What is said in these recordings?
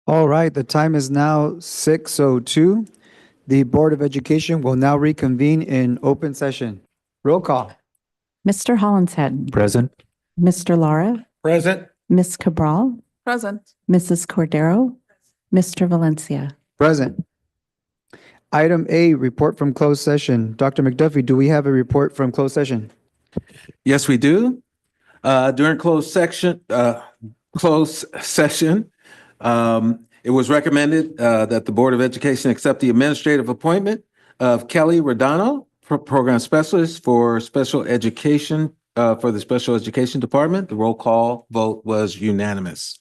All right, the time is now 6:02. The Board of Education will now reconvene in open session. Roll call. Mr. Hollinshead, Present. Mr. Lara, Present. Ms. Cabral, Present. Mrs. Cordero, Mr. Valencia. Present. Item A, report from closed session. Dr. McDuffie, do we have a report from closed session? Yes, we do. During closed session, it was recommended that the Board of Education accept the administrative appointment of Kelly Rodano, Program Specialist for Special Education, for the Special Education Department. The roll call vote was unanimous.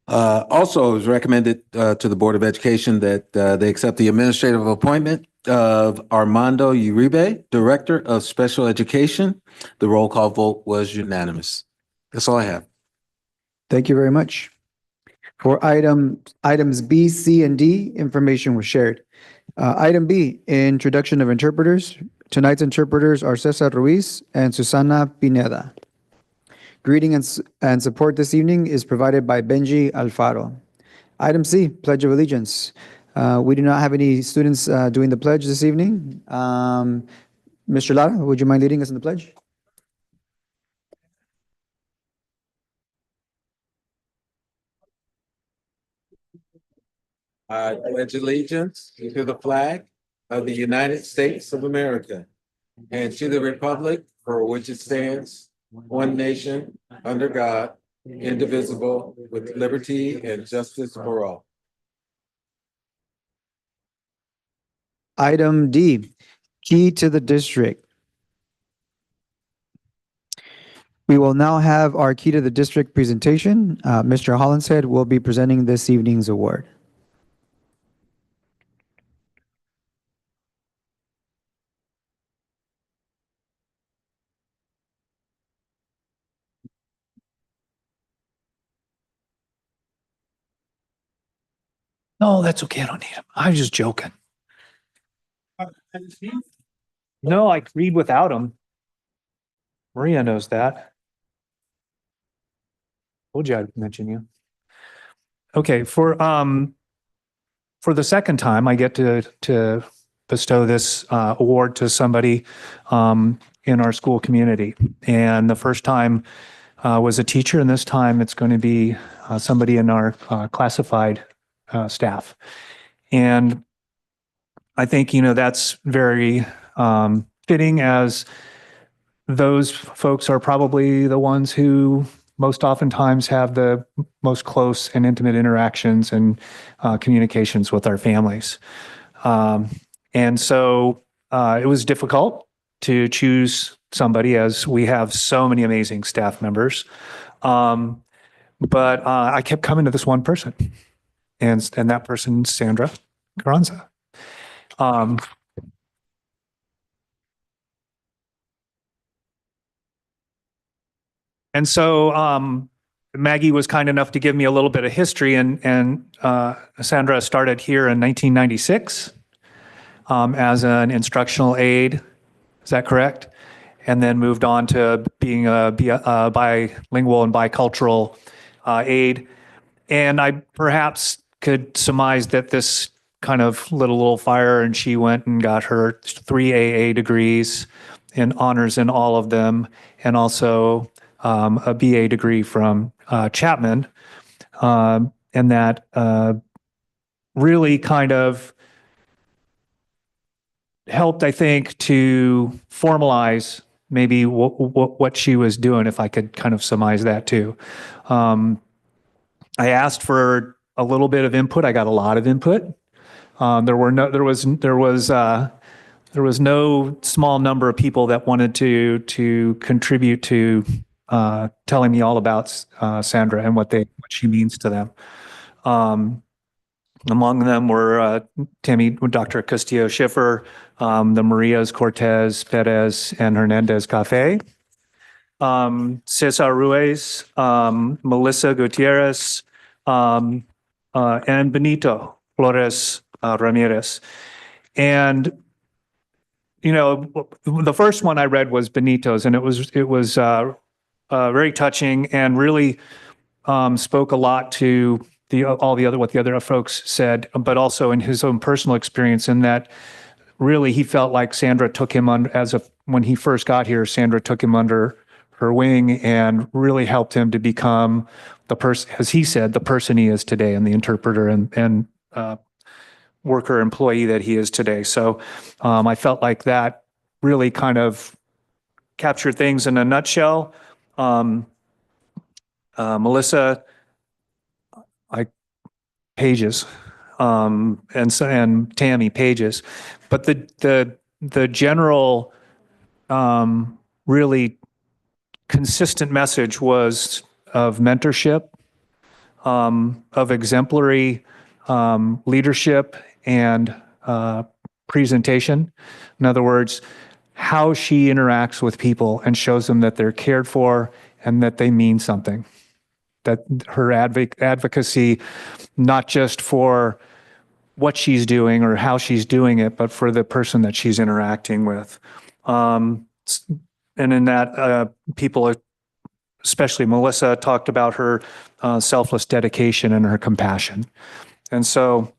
Also, it was recommended to the Board of Education that they accept the administrative appointment of Armando Uribe, Director of Special Education. The roll call vote was unanimous. That's all I have. Thank you very much. For items B, C, and D, information was shared. Item B, introduction of interpreters. Tonight's interpreters are Cesar Ruiz and Susana Pineda. Greeting and support this evening is provided by Benji Alfaro. Item C, Pledge of Allegiance. We do not have any students doing the pledge this evening. Mr. Lara, would you mind leading us in the pledge? I pledge allegiance to the flag of the United States of America and to the republic for which it stands, one nation, under God, indivisible, with liberty and justice for all. Item D, key to the district. We will now have our key to the district presentation. Mr. Hollinshead will be presenting this evening's award. No, that's okay. I don't need him. I was just joking. No, I read without him. Maria knows that. Told you I'd mention you. Okay, for the second time, I get to bestow this award to somebody in our school community. And the first time was a teacher, and this time it's going to be somebody in our classified staff. And I think, that's very fitting, as those folks are probably the ones who most oftentimes have the most close and intimate interactions and communications with our families. And so it was difficult to choose somebody, as we have so many amazing staff members. But I kept coming to this one person, and that person, Sandra Carranza. And so Maggie was kind enough to give me a little bit of history, and Sandra started here in 1996 as an instructional aide. Is that correct? And then moved on to being a bilingual and bicultural aide. And I perhaps could surmise that this kind of lit a little fire, and she went and got her 3 AA degrees in honors in all of them, and also a BA degree from Chapman. And that really kind of helped, I think, to formalize maybe what she was doing, if I could kind of surmise that too. I asked for a little bit of input. I got a lot of input. There was no small number of people that wanted to contribute to telling me all about Sandra and what she means to them. Among them were Dr. Castillo Schiffer, the Marias, Cortez, Perez, and Hernandez Cafe, Cesar Ruiz, Melissa Gutierrez, and Benito Flores Ramirez. And the first one I read was Benito's, and it was very touching, and really spoke a lot to what the other folks said, but also in his own personal experience, in that really he felt like Sandra took him on when he first got here, Sandra took him under her wing and really helped him to become the person, as he said, the person he is today, and the interpreter and worker employee that he is today. So I felt like that really kind of captured things in a nutshell. Melissa, pages, and Tammy, pages, but the general really consistent message was of mentorship, of exemplary leadership and presentation. In other words, how she interacts with people and shows them that they're cared for and that they mean something. That her advocacy, not just for what she's doing or how she's doing it, but for the person that she's interacting with. And in that, people, especially Melissa, talked about her selfless dedication and her compassion. And so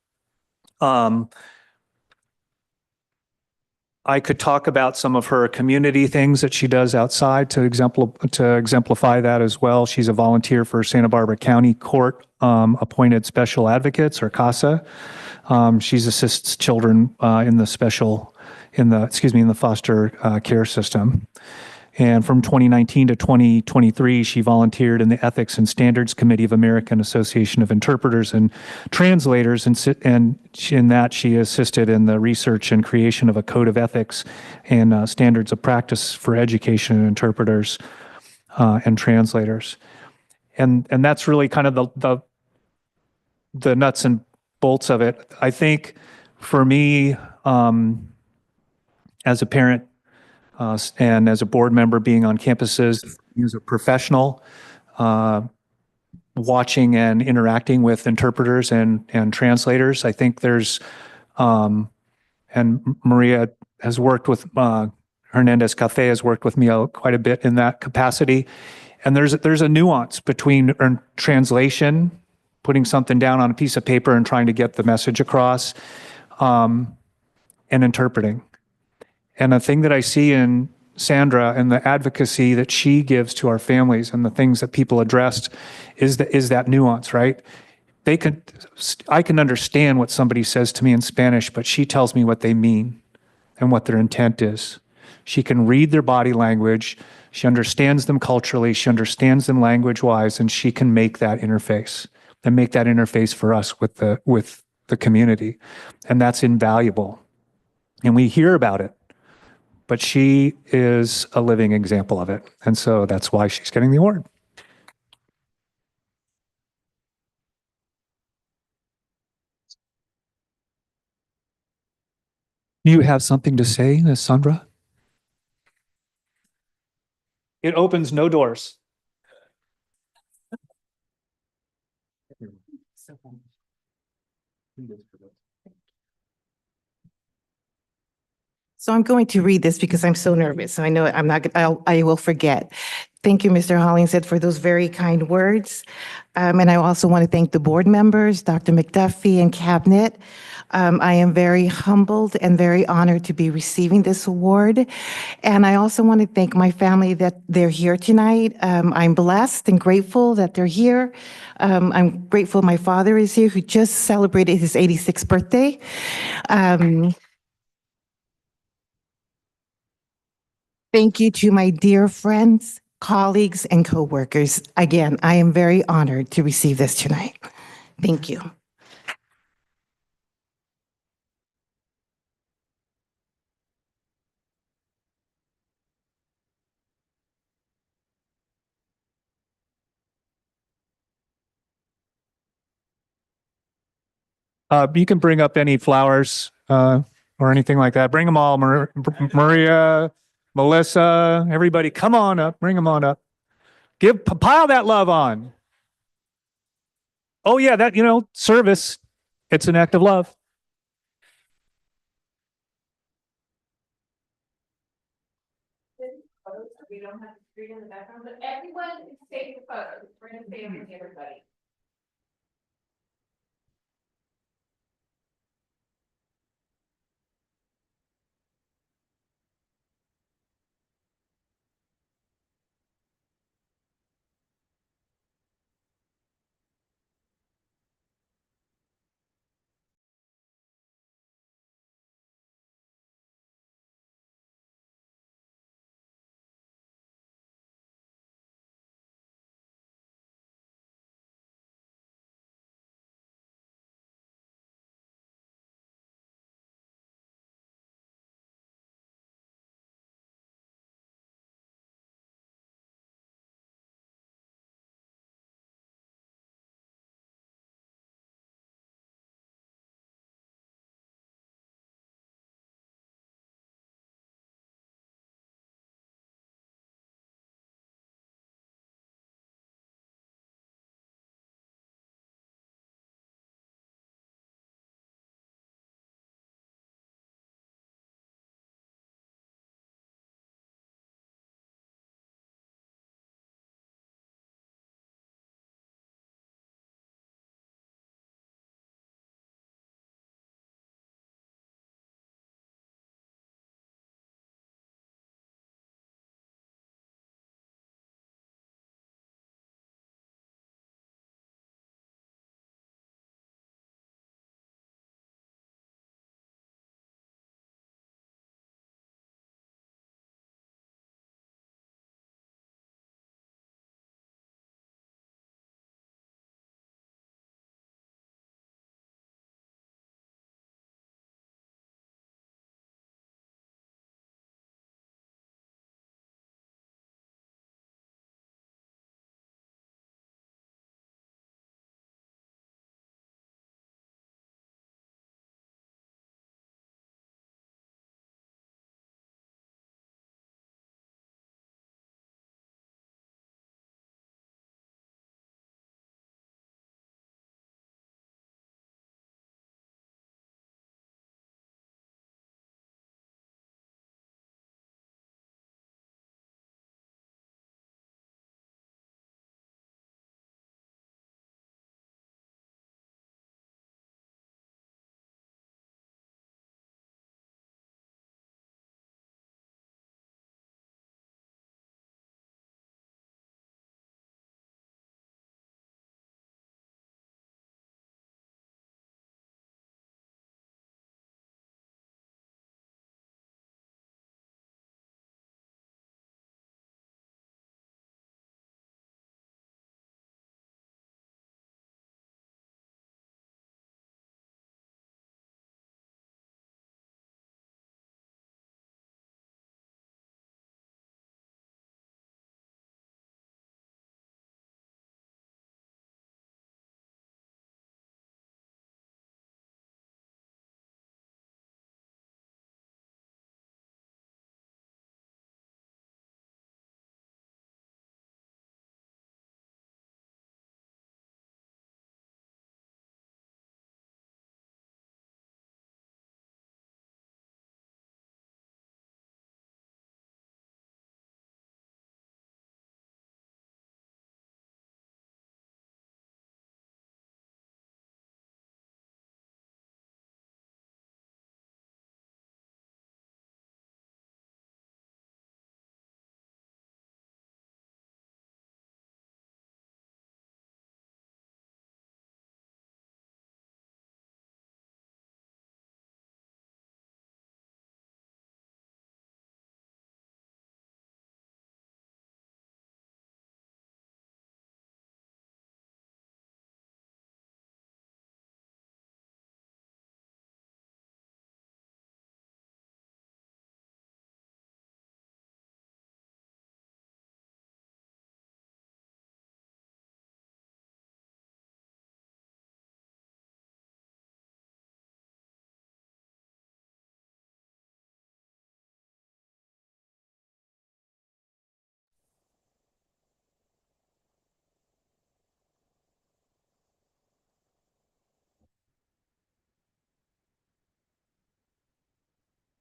I could talk about some of her community things that she does outside to exemplify that as well. She's a volunteer for Santa Barbara County Court appointed special advocates, or CASA. She's assists children in the foster care system. And from 2019 to 2023, she volunteered in the Ethics and Standards Committee of American Association of Interpreters and Translators, and in that she assisted in the research and creation of a code of ethics and standards of practice for education and interpreters and translators. And that's really kind of the nuts and bolts of it. I think for me, as a parent, and as a board member, being on campuses, as a professional, watching and interacting with interpreters and translators, I think there's, and Maria has worked with, Hernandez Cafe has worked with me quite a bit in that capacity. And there's a nuance between translation, putting something down on a piece of paper and trying to get the message across, and interpreting. And the thing that I see in Sandra and the advocacy that she gives to our families and the things that people addressed is that nuance, right? I can understand what somebody says to me in Spanish, but she tells me what they mean and what their intent is. She can read their body language. She understands them culturally. She understands them language-wise, and she can make that interface for us with the community. And that's invaluable. And we hear about it, but she is a living example of it. And so that's why she's getting the award. Do you have something to say, Ms. Sandra? It opens no doors. So I'm going to read this because I'm so nervous. I know I will forget. Thank you, Mr. Hollingshead, for those very kind words. And I also want to thank the board members, Dr. McDuffie and Cabinet. I am very humbled and very honored to be receiving this award. And I also want to thank my family that they're here tonight. I'm blessed and grateful that they're here. I'm grateful my father is here, who just celebrated his 86th birthday. Thank you to my dear friends, colleagues, and coworkers. Again, I am very honored to receive this tonight. Thank you. You can bring up any flowers or anything like that. Bring them all, Maria, Melissa, everybody. Come on up. Bring them on up. Pile that love on. Oh yeah, service. It's an act of love. Read in the background, but everyone is taking the photos. We're gonna say it with everybody.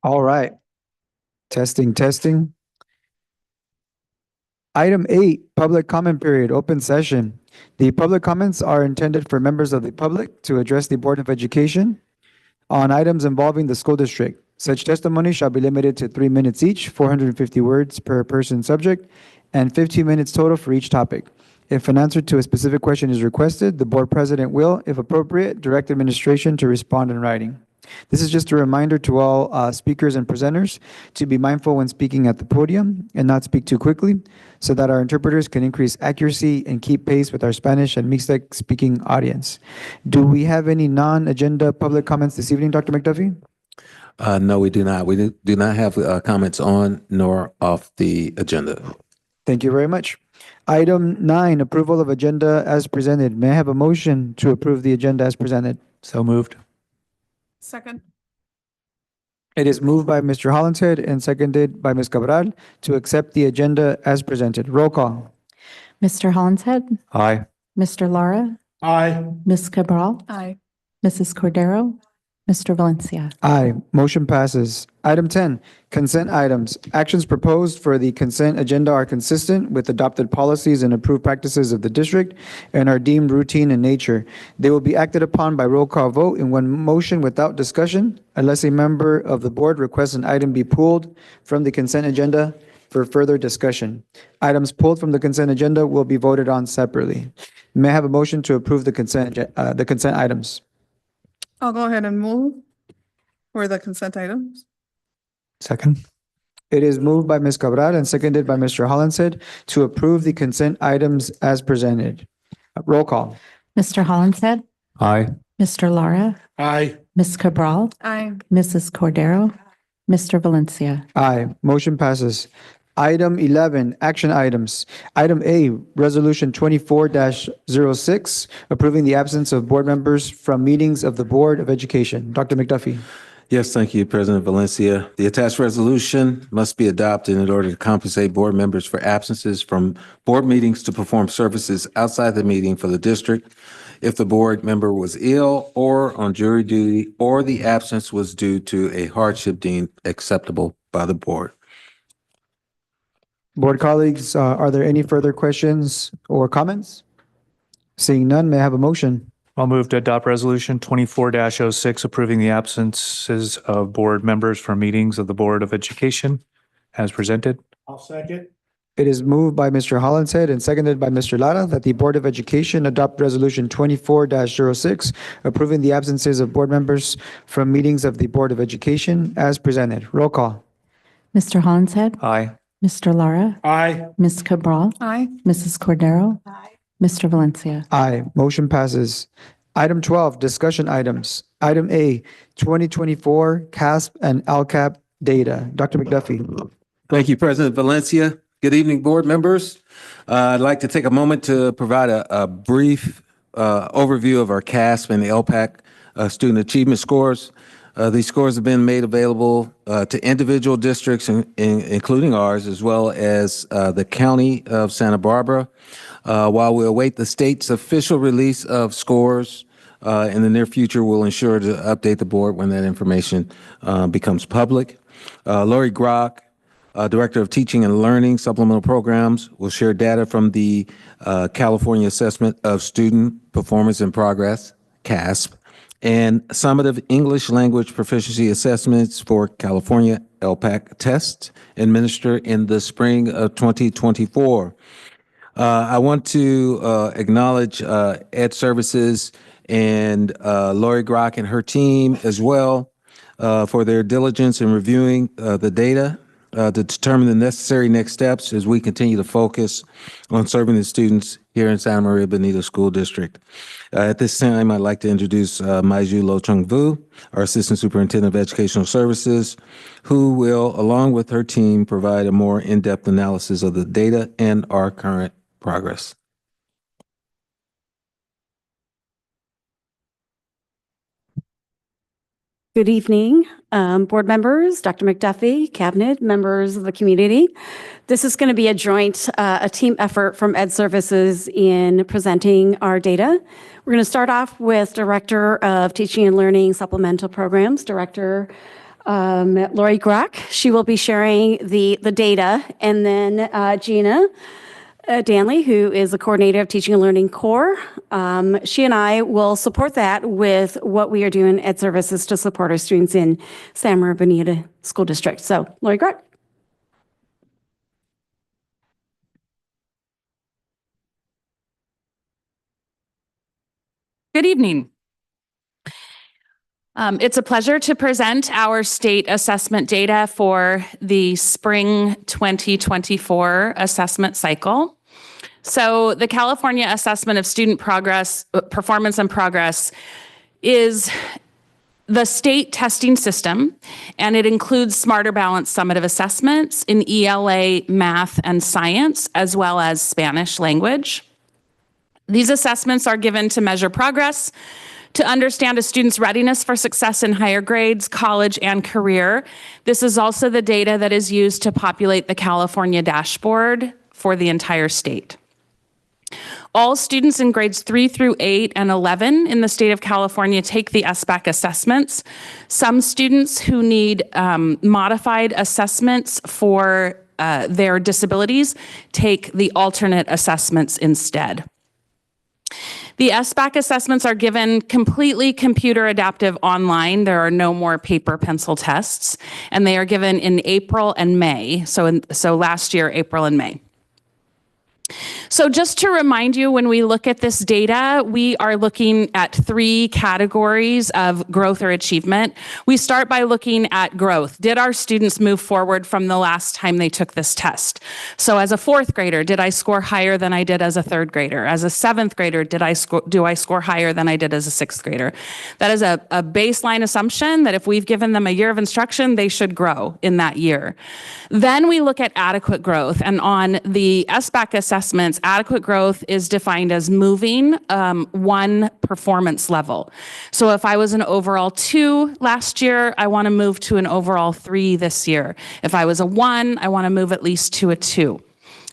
All right. Testing, testing. Item 8, public comment period, open session. The public comments are intended for members of the public to address the Board of Education on items involving the school district. Such testimony shall be limited to 3 minutes each, 450 words per person subject, and 15 minutes total for each topic. If an answer to a specific question is requested, the board president will, if appropriate, direct administration to respond in writing. This is just a reminder to all speakers and presenters to be mindful when speaking at the podium and not speak too quickly so that our interpreters can increase accuracy and keep pace with our Spanish and Mixtec speaking audience. Do we have any non-agenda public comments this evening, Dr. McDuffie? No, we do not. We do not have comments on nor off the agenda. Thank you very much. Item 9, approval of agenda as presented. May I have a motion to approve the agenda as presented? So moved. Second. It is moved by Mr. Hollinshead and seconded by Ms. Cabral to accept the agenda as presented. Roll call. Mr. Hollinshead, Aye. Mr. Lara, Aye. Ms. Cabral, Aye. Mrs. Cordero, Mr. Valencia. Aye. Motion passes. Item 10, consent items. Actions proposed for the consent agenda are consistent with adopted policies and approved practices of the district and are deemed routine in nature. They will be acted upon by roll call vote in one motion without discussion unless a member of the board requests an item be pulled from the consent agenda for further discussion. Items pulled from the consent agenda will be voted on separately. May I have a motion to approve the consent items? I'll go ahead and move for the consent items. Second. It is moved by Ms. Cabral and seconded by Mr. Hollinshead to approve the consent items as presented. Roll call. Mr. Hollinshead, Aye. Mr. Lara, Aye. Ms. Cabral, Aye. Mrs. Cordero, Mr. Valencia. Aye. Motion passes. Item 11, action items. Item A, Resolution 24-06, approving the absence of board members from meetings of the Board of Education. Dr. McDuffie. Yes, thank you, President Valencia. The attached resolution must be adopted in order to compensate board members for absences from board meetings to perform services outside the meeting for the district if the board member was ill or on jury duty, or the absence was due to a hardship deemed acceptable by the board. Board colleagues, are there any further questions or comments? Seeing none, may I have a motion? I'll move to adopt resolution 24-06, approving the absences of board members from meetings of the Board of Education as presented. I'll second. It is moved by Mr. Hollinshead and seconded by Mr. Lara that the Board of Education adopt Resolution 24-06, approving the absences of board members from meetings of the Board of Education as presented. Roll call. Mr. Hollinshead, Aye. Mr. Lara, Aye. Ms. Cabral, Aye. Mrs. Cordero, Mr. Valencia. Aye. Motion passes. Item 12, discussion items. Item A, 2024 CASP and LCAP data. Dr. McDuffie. Thank you, President Valencia. Good evening, board members. I'd like to take a moment to provide a brief overview of our CASP and the LPAC student achievement scores. These scores have been made available to individual districts, including ours, as well as the County of Santa Barbara. While we await the state's official release of scores in the near future, we'll ensure to update the board when that information becomes public. Lori Grock, Director of Teaching and Learning Supplemental Programs, will share data from the California Assessment of Student Performance and Progress, CASP, and summative English language proficiency assessments for California LPAC tests administered in the spring of 2024. I want to acknowledge Ed Services and Lori Grock and her team as well for their diligence in reviewing the data to determine the necessary next steps as we continue to focus on serving the students here in Santa Maria Bonita School District. At this time, I'd like to introduce Maiju Lo Chung Vu, our Assistant Superintendent of Educational Services, who will, along with her team, provide a more in-depth analysis of the data and our current progress. Good evening, board members, Dr. McDuffie, cabinet, members of the community. This is going to be a joint, a team effort from Ed Services in presenting our data. We're going to start off with Director of Teaching and Learning Supplemental Programs, Director Lori Grock. She will be sharing the data. And then Gina Danley, who is the coordinator of Teaching and Learning Core. She and I will support that with what we are doing at Services to support our students in Santa Maria Bonita School District. So, Lori Grock. Good evening. It's a pleasure to present our state assessment data for the spring 2024 assessment cycle. So the California Assessment of Student Progress, Performance and Progress is the state testing system, and it includes Smarter Balanced summative assessments in ELA, math, and science, as well as Spanish language. These assessments are given to measure progress, to understand a student's readiness for success in higher grades, college, and career. This is also the data that is used to populate the California dashboard for the entire state. All students in grades 3 through 8 and 11 in the state of California take the SBAC assessments. Some students who need modified assessments for their disabilities take the alternate assessments instead. The SBAC assessments are given completely computer adaptive online. There are no more paper pencil tests, and they are given in April and May. So last year, April and May. So just to remind you, when we look at this data, we are looking at 3 categories of growth or achievement. We start by looking at growth. Did our students move forward from the last time they took this test? So as a 4th grader, did I score higher than I did as a 3rd grader? As a 7th grader, do I score higher than I did as a 6th grader? That is a baseline assumption that if we've given them a year of instruction, they should grow in that year. Then we look at adequate growth, and on the SBAC assessments, adequate growth is defined as moving 1 performance level. So if I was an overall 2 last year, I want to move to an overall 3 this year. If I was a 1, I want to move at least to a 2.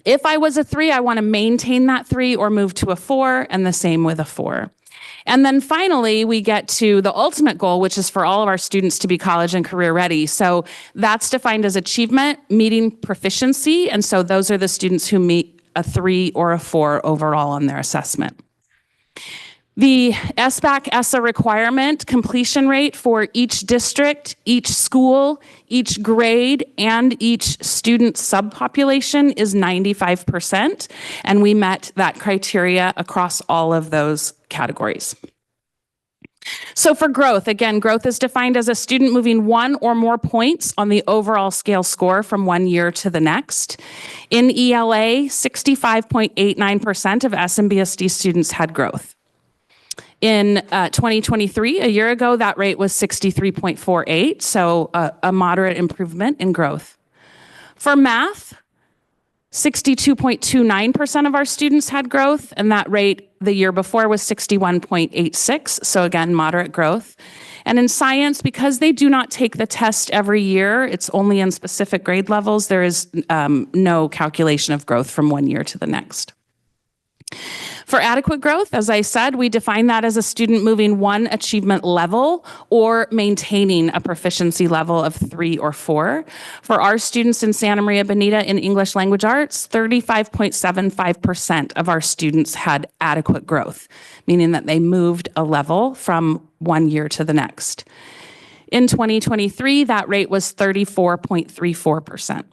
If I was a 3, I want to maintain that 3 or move to a 4, and the same with a 4. And then finally, we get to the ultimate goal, which is for all of our students to be college and career ready. So that's defined as achievement, meeting proficiency. And so those are the students who meet a 3 or a 4 overall on their assessment. The SBAC ESSA requirement completion rate for each district, each school, each grade, and each student subpopulation is 95%, and we met that criteria across all of those categories. So for growth, again, growth is defined as a student moving 1 or more points on the overall scale score from 1 year to the next. In ELA, 65.89% of SMBSD students had growth. In 2023, a year ago, that rate was 63.48, so a moderate improvement in growth. For math, 62.29% of our students had growth, and that rate the year before was 61.86, so again, moderate growth. And in science, because they do not take the test every year, it's only in specific grade levels, there is no calculation of growth from 1 year to the next. For adequate growth, as I said, we define that as a student moving 1 achievement level or maintaining a proficiency level of 3 or 4. For our students in Santa Maria Bonita in English Language Arts, 35.75% of our students had adequate growth, meaning that they moved a level from 1 year to the next. In 2023, that rate was 34.34%.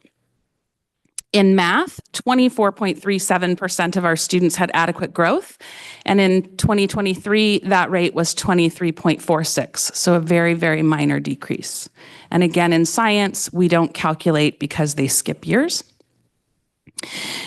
In math, 24.37% of our students had adequate growth. And in 2023, that rate was 23.46. So a very, very minor decrease. And again, in science, we don't calculate because they skip years.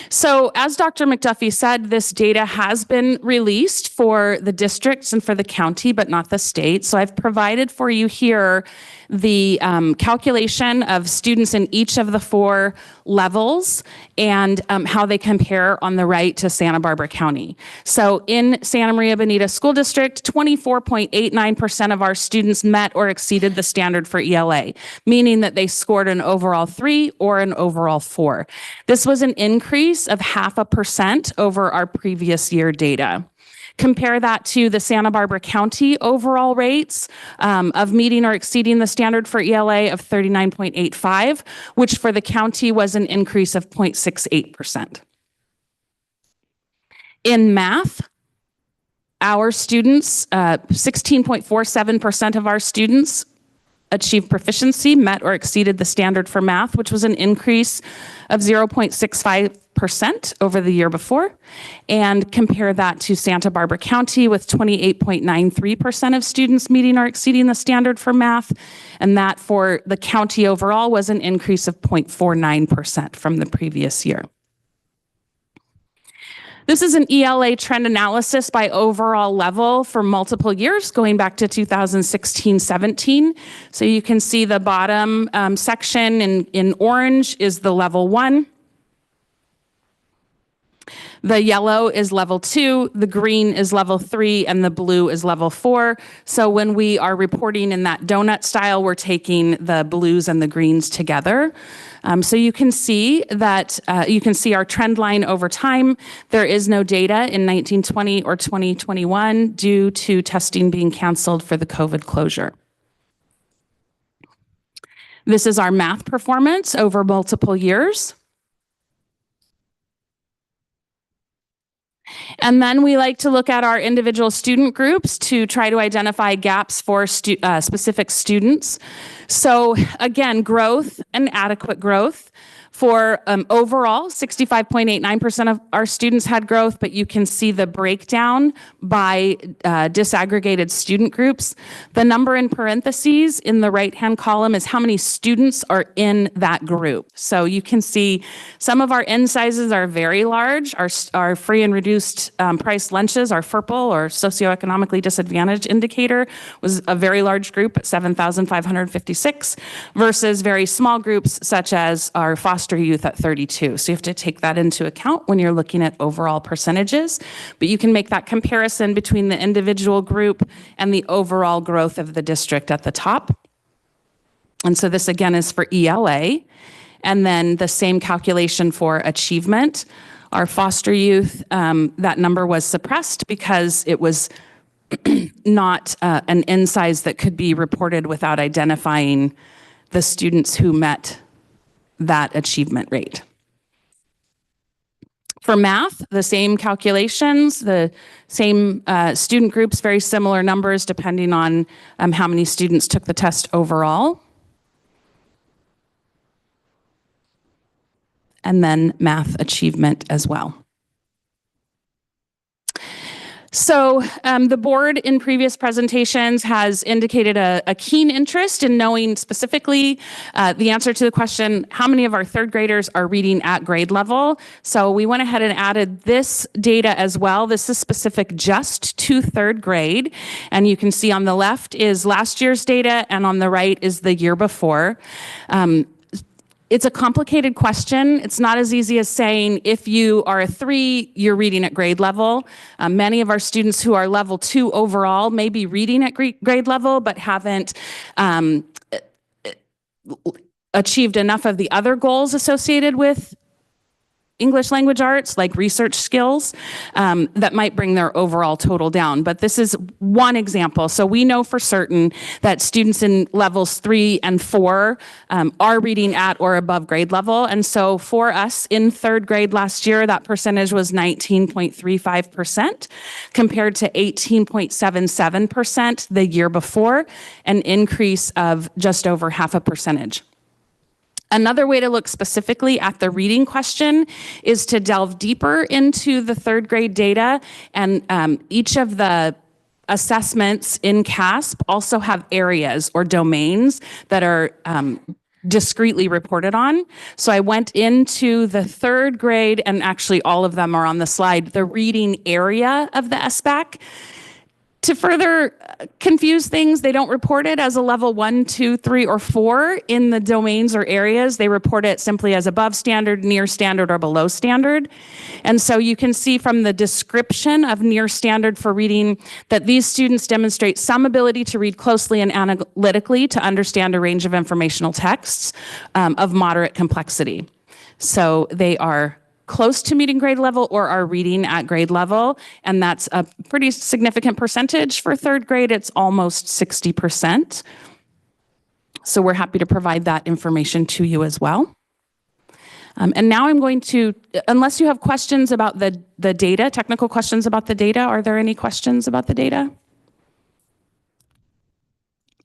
So as Dr. McDuffie said, this data has been released for the districts and for the county, but not the state. So I've provided for you here the calculation of students in each of the 4 levels and how they compare on the right to Santa Barbara County. So in Santa Maria Bonita School District, 24.89% of our students met or exceeded the standard for ELA, meaning that they scored an overall 3 or an overall 4. This was an increase of 0.5% over our previous year data. Compare that to the Santa Barbara County overall rates of meeting or exceeding the standard for ELA of 39.85, which for the county was an increase of 0.68%. In math, our students, 16.47% of our students achieved proficiency, met or exceeded the standard for math, which was an increase of 0.65% over the year before. And compare that to Santa Barbara County with 28.93% of students meeting or exceeding the standard for math. And that for the county overall was an increase of 0.49% from the previous year. This is an ELA trend analysis by overall level for multiple years, going back to 2016-17. So you can see the bottom section in orange is the level 1. The yellow is level 2, the green is level 3, and the blue is level 4. So when we are reporting in that donut style, we're taking the blues and the greens together. So you can see that you can see our trend line over time. There is no data in 1920 or 2021 due to testing being canceled for the COVID closure. This is our math performance over multiple years. And then we like to look at our individual student groups to try to identify gaps for specific students. So again, growth and adequate growth. For overall, 65.89% of our students had growth, but you can see the breakdown by disaggregated student groups. The number in parentheses in the right-hand column is how many students are in that group. So you can see some of our N sizes are very large. Our free and reduced price lunches, our FERPL or socioeconomically disadvantaged indicator, was a very large group at 7,556 versus very small groups such as our foster youth at 32. So you have to take that into account when you're looking at overall percentages, but you can make that comparison between the individual group and the overall growth of the district at the top. And so this again is for ELA, and then the same calculation for achievement. Our foster youth, that number was suppressed because it was not an N size that could be reported without identifying the students who met that achievement rate. For math, the same calculations, the same student groups, very similar numbers depending on how many students took the test overall. And then math achievement as well. So the board in previous presentations has indicated a keen interest in knowing specifically the answer to the question, how many of our third graders are reading at grade level? So we went ahead and added this data as well. This is specific just to third grade. And you can see on the left is last year's data and on the right is the year before. It's a complicated question. It's not as easy as saying if you are a 3, you're reading at grade level. Many of our students who are level 2 overall may be reading at grade level, but haven't achieved enough of the other goals associated with English language arts, like research skills, that might bring their overall total down. But this is one example. So we know for certain that students in levels 3 and 4 are reading at or above grade level. And so for us in third grade last year, that percentage was 19.35% compared to 18.77% the year before, an increase of just over half a percentage. Another way to look specifically at the reading question is to delve deeper into the third grade data, and each of the assessments in CASP also have areas or domains that are discretely reported on. So I went into the third grade, and actually all of them are on the slide, the reading area of the SBAC. To further confuse things, they don't report it as a level 1, 2, 3, or 4 in the domains or areas. They report it simply as above standard, near standard, or below standard. And so you can see from the description of near standard for reading that these students demonstrate some ability to read closely and analytically to understand a range of informational texts of moderate complexity. So they are close to meeting grade level or are reading at grade level. And that's a pretty significant percentage for third grade. It's almost 60%. So we're happy to provide that information to you as well. And now I'm going to, unless you have questions about the data, technical questions about the data, are there any questions about the data?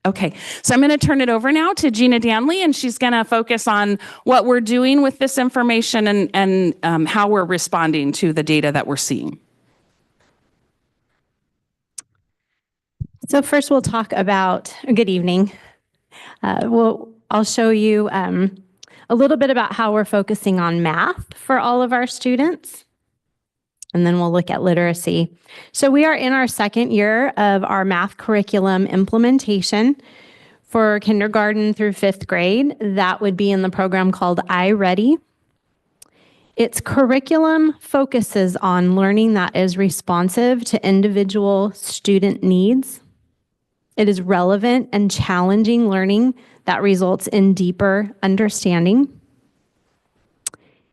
Okay, so I'm going to turn it over now to Gina Danley, and she's going to focus on what we're doing with this information and how we're responding to the data that we're seeing. So first we'll talk about, good evening. I'll show you a little bit about how we're focusing on math for all of our students. And then we'll look at literacy. So we are in our second year of our math curriculum implementation for kindergarten through fifth grade. That would be in the program called iReady. Its curriculum focuses on learning that is responsive to individual student needs. It is relevant and challenging learning that results in deeper understanding.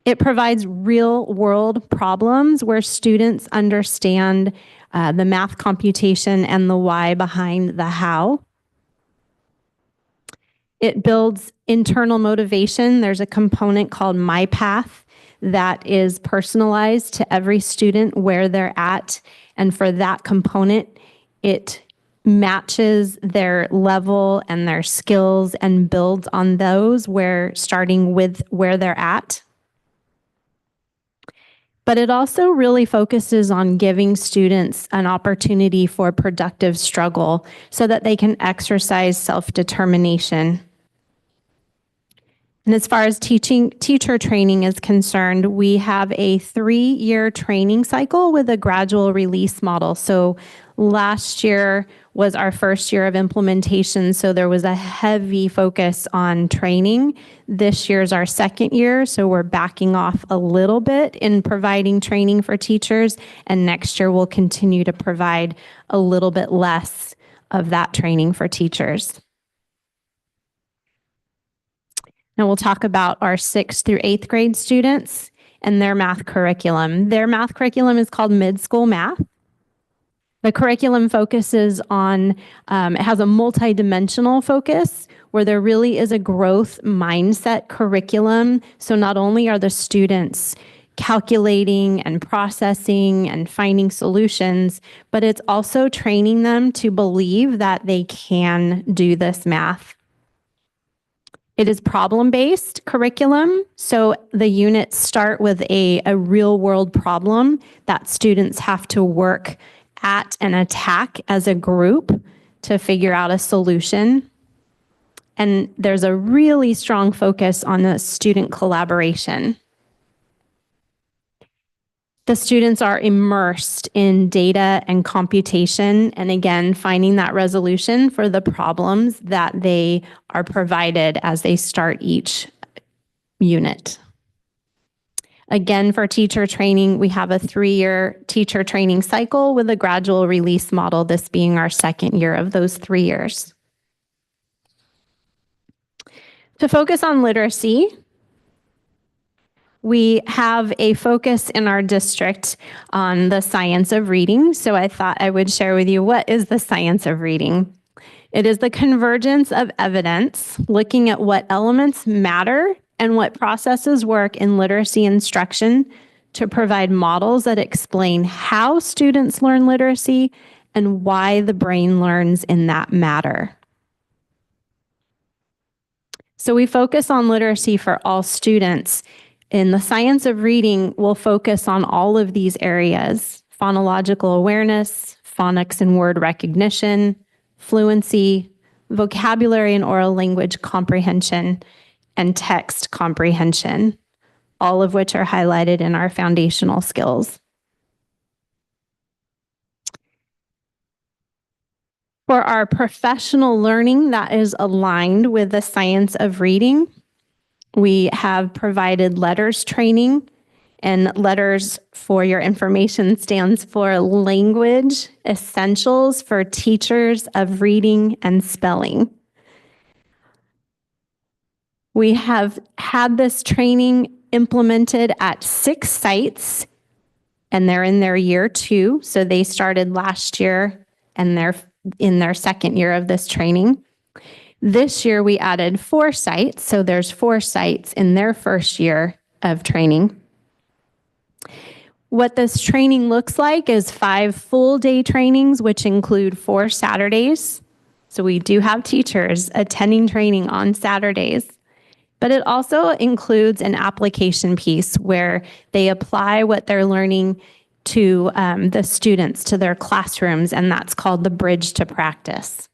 It provides real-world problems where students understand the math computation and the why behind the how. It builds internal motivation. There's a component called My Path that is personalized to every student where they're at. And for that component, it matches their level and their skills and builds on those starting with where they're at. But it also really focuses on giving students an opportunity for productive struggle so that they can exercise self-determination. And as far as teacher training is concerned, we have a 3-year training cycle with a gradual release model. So last year was our first year of implementation, so there was a heavy focus on training. This year's our second year, so we're backing off a little bit in providing training for teachers, and next year we'll continue to provide a little bit less of that training for teachers. Now we'll talk about our 6th through 8th grade students and their math curriculum. Their math curriculum is called Mid-School Math. The curriculum focuses on, it has a multidimensional focus where there really is a growth mindset curriculum. So not only are the students calculating and processing and finding solutions, but it's also training them to believe that they can do this math. It is problem-based curriculum, so the units start with a real-world problem that students have to work at and attack as a group to figure out a solution. And there's a really strong focus on the student collaboration. The students are immersed in data and computation, and again, finding that resolution for the problems that they are provided as they start each unit. Again, for teacher training, we have a 3-year teacher training cycle with a gradual release model, this being our second year of those 3 years. To focus on literacy, we have a focus in our district on the science of reading. So I thought I would share with you, what is the science of reading? It is the convergence of evidence, looking at what elements matter and what processes work in literacy instruction to provide models that explain how students learn literacy and why the brain learns in that matter. So we focus on literacy for all students. In the science of reading, we'll focus on all of these areas: phonological awareness, phonics and word recognition, fluency, vocabulary and oral language comprehension, and text comprehension, all of which are highlighted in our foundational skills. For our professional learning that is aligned with the science of reading, we have provided letters training, and letters, for your information, stands for Language Essentials for Teachers of Reading and Spelling. We have had this training implemented at 6 sites, and they're in their year 2. So they started last year and they're in their second year of this training. This year we added 4 sites. So there's 4 sites in their first year of training. What this training looks like is 5 full-day trainings, which include 4 Saturdays. So we do have teachers attending training on Saturdays. But it also includes an application piece where they apply what they're learning to the students, to their classrooms, and that's called the Bridge to Practice.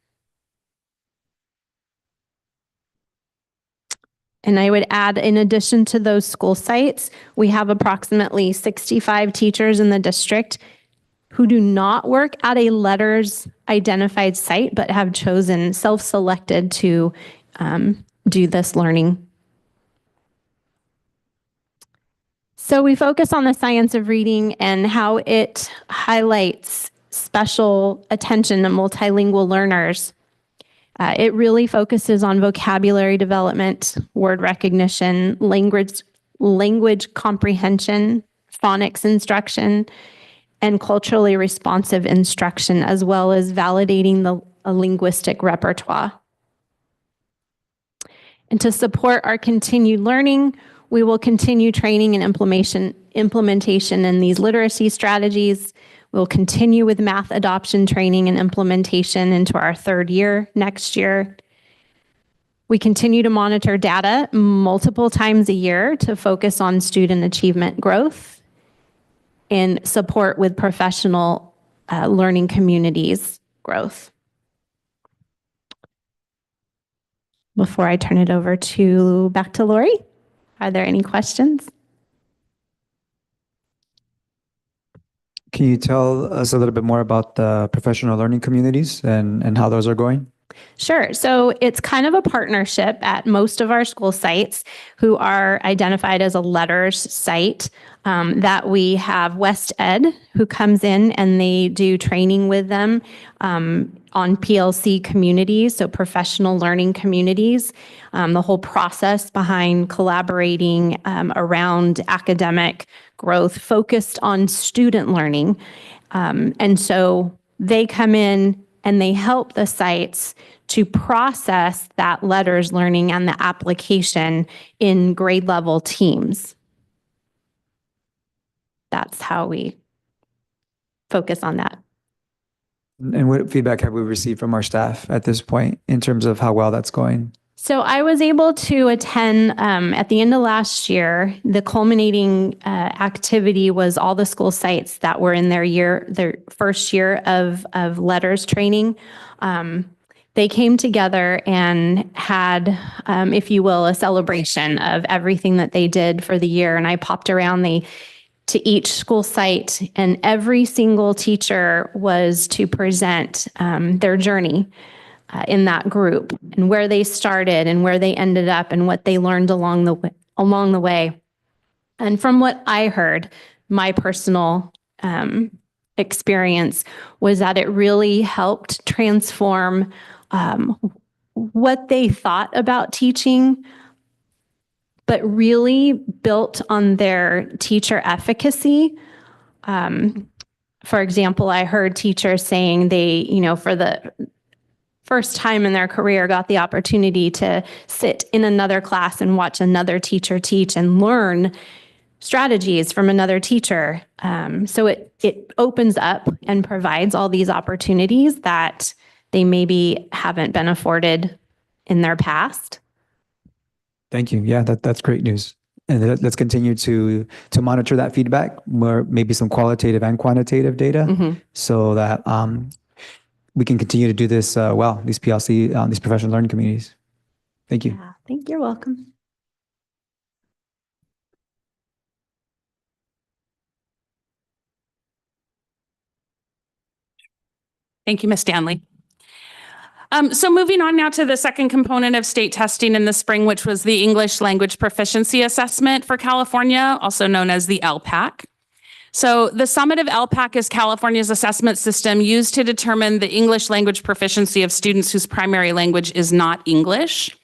And I would add, in addition to those school sites, we have approximately 65 teachers in the district who do not work at a letters identified site, but have chosen, self-selected to do this learning. So we focus on the science of reading and how it highlights special attention to multilingual learners. It really focuses on vocabulary development, word recognition, language comprehension, phonics instruction, and culturally responsive instruction, as well as validating the linguistic repertoire. And to support our continued learning, we will continue training and implementation in these literacy strategies. We'll continue with math adoption training and implementation into our 3rd year next year. We continue to monitor data multiple times a year to focus on student achievement growth and support with professional learning communities growth. Before I turn it over back to Lori, are there any questions? Can you tell us a little bit more about the professional learning communities and how those are going? Sure. So it's kind of a partnership at most of our school sites who are identified as a letters site, that we have West Ed who comes in and they do training with them on PLC communities, so professional learning communities, the whole process behind collaborating around academic growth focused on student learning. And so they come in and they help the sites to process that letters learning and the application in grade level teams. That's how we focus on that. And what feedback have we received from our staff at this point in terms of how well that's going? So I was able to attend at the end of last year. The culminating activity was all the school sites that were in their first year of letters training. They came together and had, if you will, a celebration of everything that they did for the year. And I popped around to each school site, and every single teacher was to present their journey in that group and where they started and where they ended up and what they learned along the way. And from what I heard, my personal experience was that it really helped transform what they thought about teaching, but really built on their teacher efficacy. For example, I heard teachers saying they, for the first time in their career, got the opportunity to sit in another class and watch another teacher teach and learn strategies from another teacher. So it opens up and provides all these opportunities that they maybe haven't been afforded in their past. Thank you. Yeah, that's great news. And let's continue to monitor that feedback, more maybe some qualitative and quantitative data, so that we can continue to do this well, these PLC, these professional learning communities. Thank you. Yeah, thank you. You're welcome. Thank you, Ms. Stanley. So moving on now to the second component of state testing in the spring, which was the English Language Proficiency Assessment for California, also known as the LPAC. So the summative LPAC is California's assessment system used to determine the English language proficiency of students whose primary language is not English.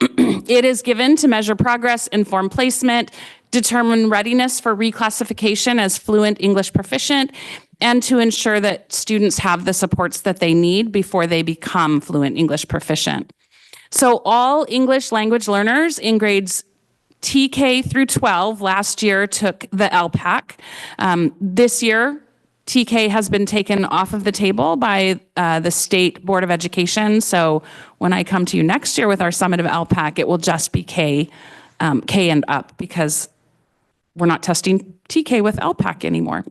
It is given to measure progress, inform placement, determine readiness for reclassification as fluent English proficient, and to ensure that students have the supports that they need before they become fluent English proficient. So all English language learners in grades TK through 12 last year took the LPAC. This year, TK has been taken off of the table by the State Board of Education. So when I come to you next year with our summative LPAC, it will just be K and up, because we're not testing TK with LPAC anymore.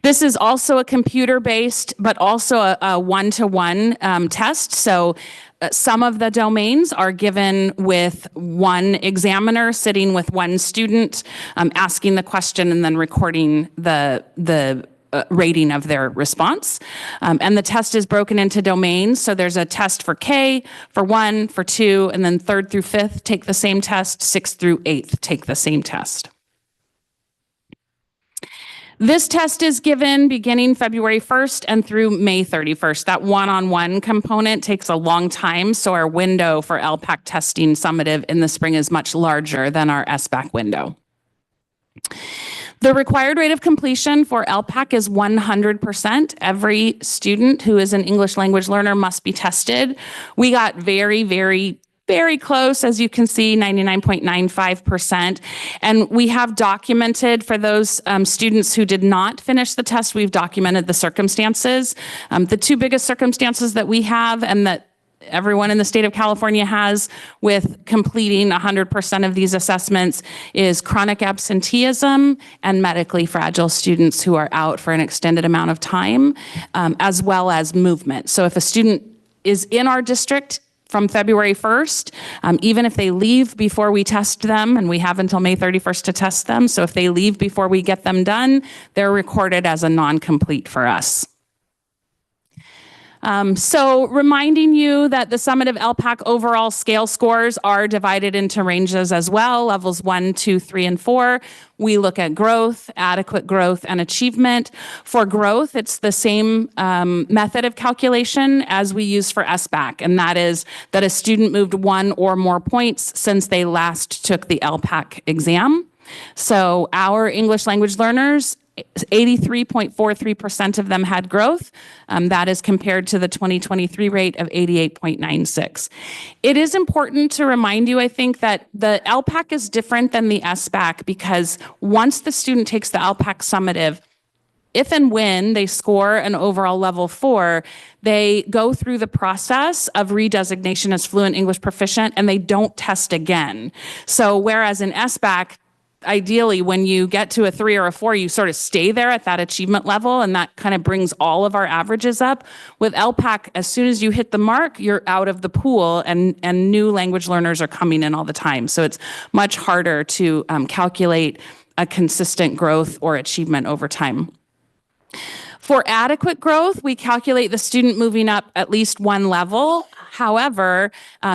This is also a computer-based, but also a one-to-one test. So some of the domains are given with one examiner sitting with one student, asking the question and then recording the rating of their response. And the test is broken into domains. So there's a test for K, for 1, for 2, and then 3rd through 5th take the same test, 6th through 8th take the same test. This test is given beginning February 1st and through May 31st. That one-on-one component takes a long time, so our window for LPAC testing summative in the spring is much larger than our SBAC window. The required rate of completion for LPAC is 100%. Every student who is an English language learner must be tested. We got very close, as you can see, 99.95%. And we have documented for those students who did not finish the test, we've documented the circumstances. The two biggest circumstances that we have and that everyone in the state of California has with completing 100% of these assessments is chronic absenteeism and medically fragile students who are out for an extended amount of time, as well as movement. So if a student is in our district from February 1st, even if they leave before we test them, and we have until May 31st to test them, so if they leave before we get them done, they're recorded as a non-complete for us. So reminding you that the summative LPAC overall scale scores are divided into ranges as well, levels 1, 2, 3, and 4. We look at growth, adequate growth, and achievement. For growth, it's the same method of calculation as we use for SBAC, and that is that a student moved 1 or more points since they last took the LPAC exam. So our English language learners, 83.43% of them had growth. That is compared to the 2023 rate of 88.96. It is important to remind you, I think, that the LPAC is different than the SBAC because once the student takes the LPAC summative, if and when they score an overall level 4, they go through the process of redesignation as fluent English proficient and they don't test again. So whereas in SBAC, ideally, when you get to a 3 or a 4, you sort of stay there at that achievement level, and that kind of brings all of our averages up. With LPAC, as soon as you hit the mark, you're out of the pool, and new language learners are coming in all the time. So it's much harder to calculate a consistent growth or achievement over time. For adequate growth, we calculate the student moving up at least 1 level. However,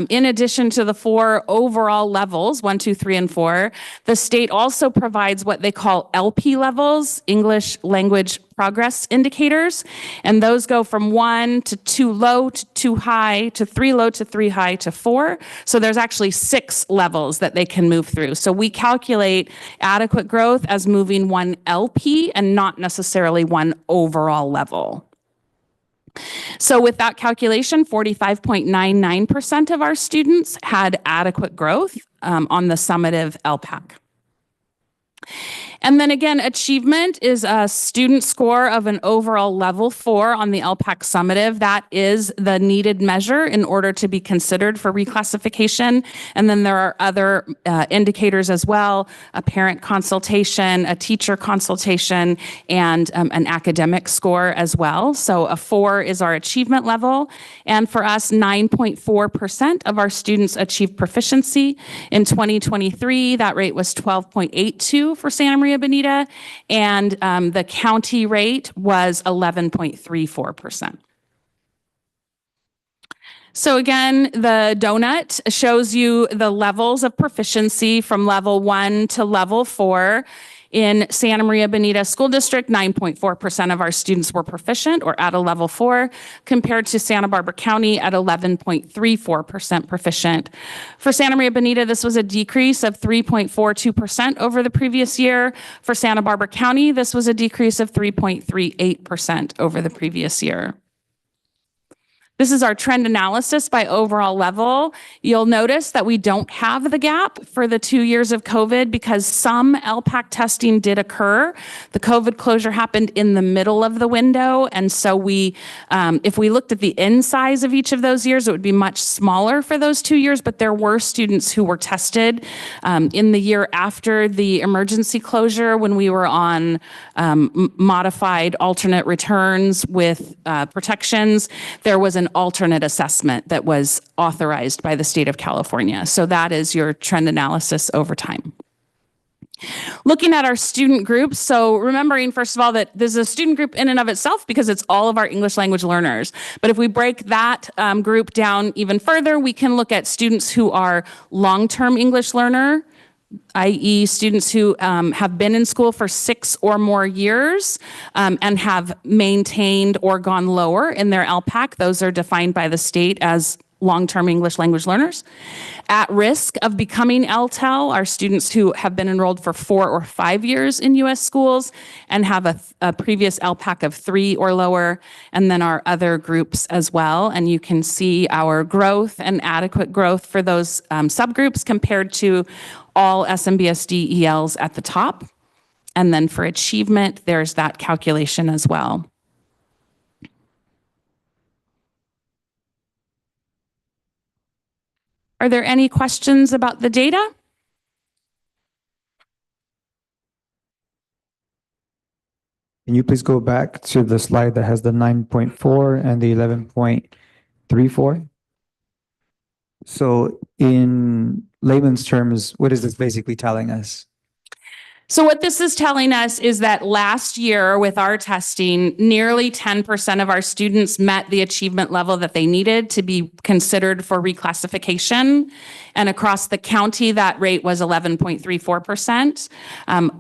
in addition to the 4 overall levels, 1, 2, 3, and 4, the state also provides what they call LP levels, English Language Progress Indicators, and those go from 1 to 2 low to 2 high to 3 low to 3 high to 4. So there's actually 6 levels that they can move through. So we calculate adequate growth as moving 1 LP and not necessarily 1 overall level. So with that calculation, 45.99% of our students had adequate growth on the summative LPAC. And then again, achievement is a student score of an overall level 4 on the LPAC summative. That is the needed measure in order to be considered for reclassification. And then there are other indicators as well, a parent consultation, a teacher consultation, and an academic score as well. So a 4 is our achievement level. And for us, 9.4% of our students achieved proficiency. In 2023, that rate was 12.82 for Santa Maria Bonita, and the county rate was 11.34%. So again, the donut shows you the levels of proficiency from level 1 to level 4. In Santa Maria Bonita School District, 9.4% of our students were proficient or at a level 4, compared to Santa Barbara County at 11.34% proficient. For Santa Maria Bonita, this was a decrease of 3.42% over the previous year. For Santa Barbara County, this was a decrease of 3.38% over the previous year. This is our trend analysis by overall level. You'll notice that we don't have the gap for the 2 years of COVID because some LPAC testing did occur. The COVID closure happened in the middle of the window. And so if we looked at the end size of each of those years, it would be much smaller for those 2 years, but there were students who were tested in the year after the emergency closure when we were on modified alternate returns with protections. There was an alternate assessment that was authorized by the state of California. So that is your trend analysis over time. Looking at our student groups, so remembering, first of all, that this is a student group in and of itself because it's all of our English language learners. But if we break that group down even further, we can look at students who are long-term English learner, i.e. students who have been in school for 6 or more years and have maintained or gone lower in their LPAC. Those are defined by the state as long-term English language learners. At risk of becoming LTEL are students who have been enrolled for 4 or 5 years in U.S. schools and have a previous LPAC of 3 or lower, and then our other groups as well. And you can see our growth and adequate growth for those subgroups compared to all SMBSD ELs at the top. And then for achievement, there's that calculation as well. Are there any questions about the data? Can you please go back to the slide that has the 9.4 and the 11.34? So in layman's terms, what is this basically telling us? So what this is telling us is that last year with our testing, nearly 10% of our students met the achievement level that they needed to be considered for reclassification. And across the county, that rate was 11.34%.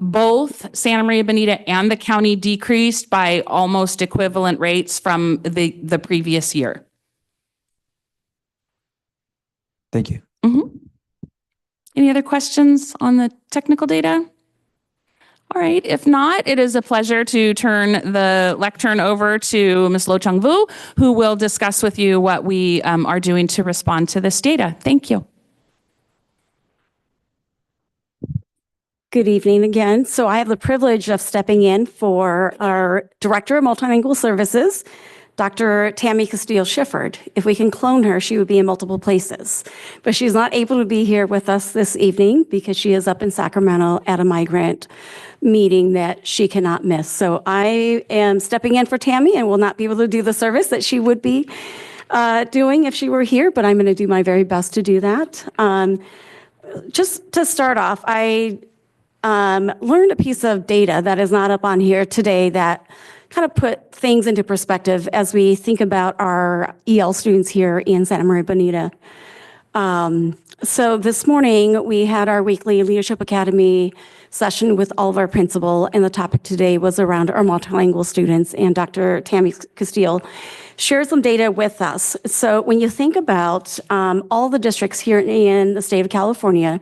Both Santa Maria Bonita and the county decreased by almost equivalent rates from the previous year. Thank you. Any other questions on the technical data? All right, if not, it is a pleasure to turn the lectern over to Ms. Lo Chung Vu, who will discuss with you what we are doing to respond to this data. Thank you. Good evening again. So I have the privilege of stepping in for our Director of Multilingual Services, Dr. Tammy Castillo-Shifford. If we can clone her, she would be in multiple places. But she's not able to be here with us this evening because she is up in Sacramento at a migrant meeting that she cannot miss. So I am stepping in for Tammy and will not be able to do the service that she would be doing if she were here, but I'm going to do my very best to do that. Just to start off, I learned a piece of data that is not up on here today that kind of put things into perspective as we think about our EL students here in Santa Maria Bonita. So this morning, we had our weekly Leadership Academy session with all of our principal, and the topic today was around our multilingual students, and Dr. Tammy Castillo shared some data with us. So when you think about all the districts here in the state of California,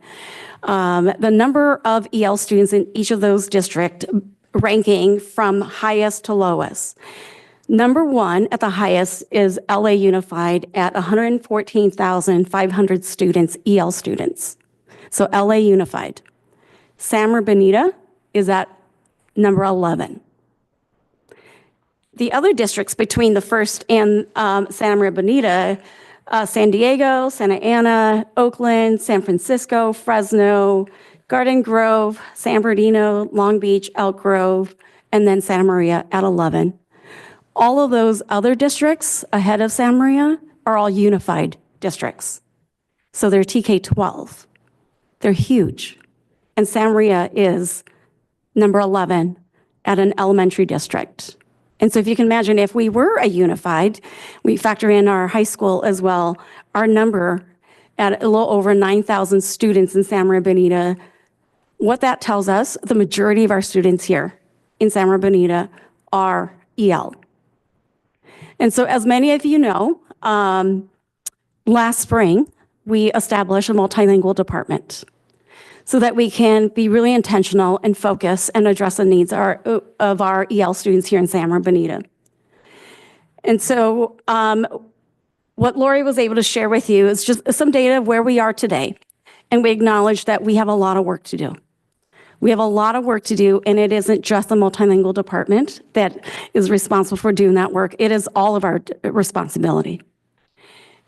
the number of EL students in each of those districts ranking from highest to lowest. Number 1 at the highest is LA Unified at 114,500 students, EL students. So LA Unified. Santa Maria Bonita is at number 11. The other districts between the first and Santa Maria Bonita, San Diego, Santa Ana, Oakland, San Francisco, Fresno, Garden Grove, San Bernardino, Long Beach, Elk Grove, and then Santa Maria at 11. All of those other districts ahead of Santa Maria are all unified districts. So they're TK-12. They're huge. And Santa Maria is number 11 at an elementary district. And so if you can imagine, if we were a unified, we factor in our high school as well, our number at a little over 9,000 students in Santa Maria Bonita What that tells us, the majority of our students here in Santa Bonita are EL. And so as many of you know, last spring, we established a multilingual department so that we can be really intentional and focus and address the needs of our EL students here in Santa Bonita. And so what Lori was able to share with you is just some data of where we are today. And we acknowledge that we have a lot of work to do. We have a lot of work to do, and it isn't just the multilingual department that is responsible for doing that work. It is all of our responsibility.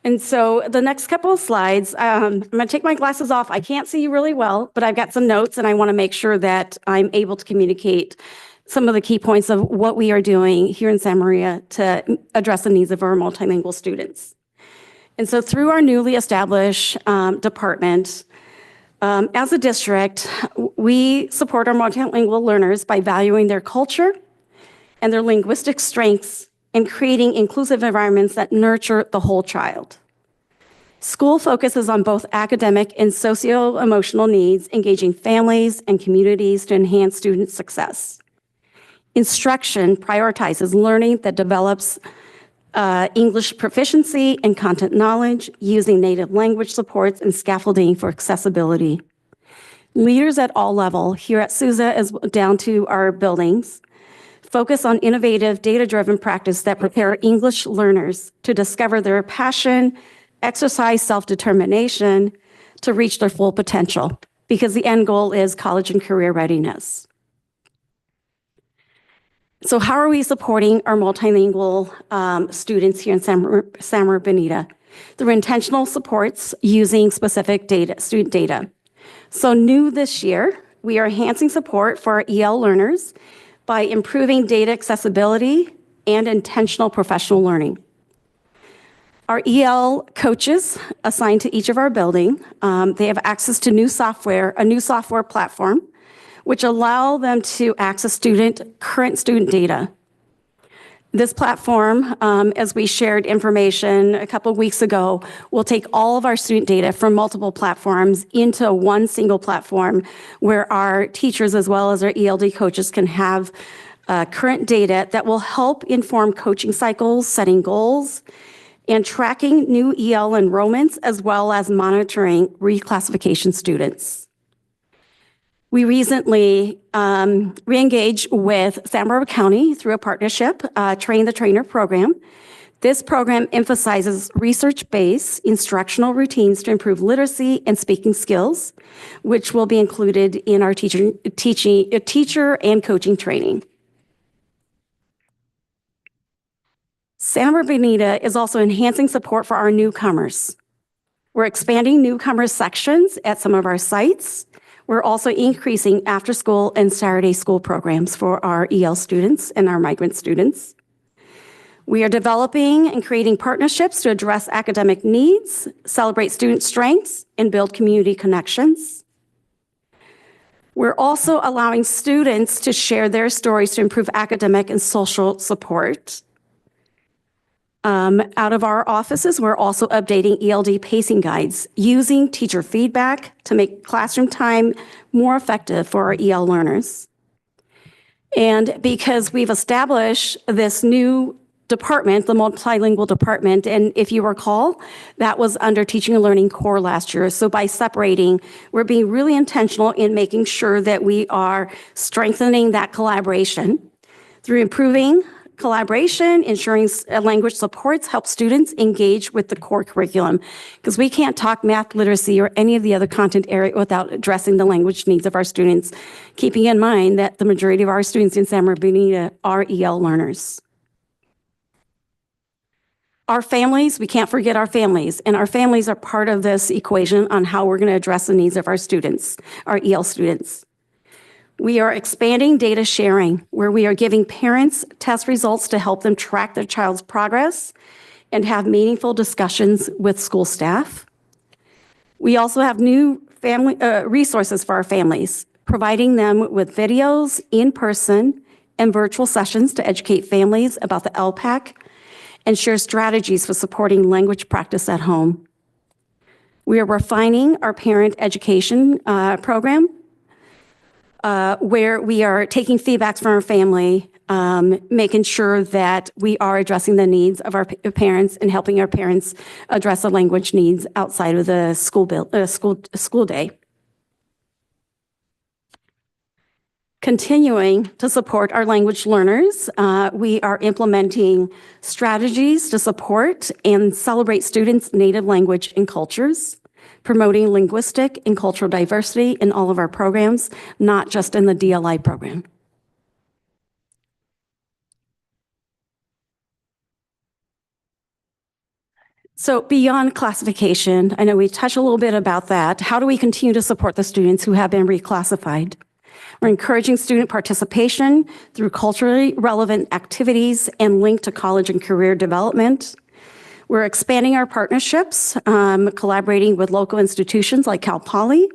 And so the next couple of slides, I'm going to take my glasses off. I can't see you really well, but I've got some notes, and I want to make sure that I'm able to communicate some of the key points of what we are doing here in Santa Maria to address the needs of our multilingual students. And so through our newly established department, as a district, we support our multilingual learners by valuing their culture and their linguistic strengths and creating inclusive environments that nurture the whole child. School focuses on both academic and socio-emotional needs, engaging families and communities to enhance student success. Instruction prioritizes learning that develops English proficiency and content knowledge using native language supports and scaffolding for accessibility. Leaders at all levels, here at Sousa as down to our buildings, focus on innovative data-driven practice that prepare English learners to discover their passion, exercise self-determination to reach their full potential, because the end goal is college and career readiness. So how are we supporting our multilingual students here in Santa Bonita? Through intentional supports using specific data, student data. So new this year, we are enhancing support for our EL learners by improving data accessibility and intentional professional learning. Our EL coaches assigned to each of our buildings, they have access to a new software platform, which allow them to access current student data. This platform, as we shared information a couple of weeks ago, will take all of our student data from multiple platforms into one single platform where our teachers as well as our ELD coaches can have current data that will help inform coaching cycles, setting goals, and tracking new EL enrollments, as well as monitoring reclassification students. We recently re-engaged with Santa Barbara County through a partnership, Train the Trainer program. This program emphasizes research-based instructional routines to improve literacy and speaking skills, which will be included in our teacher and coaching training. Santa Bonita is also enhancing support for our newcomers. We're expanding newcomer sections at some of our sites. We're also increasing after-school and Saturday school programs for our EL students and our migrant students. We are developing and creating partnerships to address academic needs, celebrate student strengths, and build community connections. We're also allowing students to share their stories to improve academic and social support. Out of our offices, we're also updating ELD pacing guides using teacher feedback to make classroom time more effective for our EL learners. And because we've established this new department, the multilingual department, and if you recall, that was under Teaching and Learning Core last year. So by separating, we're being really intentional in making sure that we are strengthening that collaboration through improving collaboration, ensuring language supports help students engage with the core curriculum, because we can't talk math literacy or any of the other content area without addressing the language needs of our students, keeping in mind that the majority of our students in Santa Bonita are EL learners. Our families, we can't forget our families, and our families are part of this equation on how we're going to address the needs of our students, our EL students. We are expanding data sharing, where we are giving parents test results to help them track their child's progress and have meaningful discussions with school staff. We also have new family resources for our families, providing them with videos, in-person, and virtual sessions to educate families about the LPAC and share strategies for supporting language practice at home. We are refining our parent education program where we are taking feedbacks from our family, making sure that we are addressing the needs of our parents and helping our parents address the language needs outside of the school day. Continuing to support our language learners, we are implementing strategies to support and celebrate students' native language and cultures, promoting linguistic and cultural diversity in all of our programs, not just in the DLI program. So beyond classification, I know we touched a little bit about that. How do we continue to support the students who have been reclassified? We're encouraging student participation through culturally relevant activities and linked to college and career development. We're expanding our partnerships, collaborating with local institutions like Cal Poly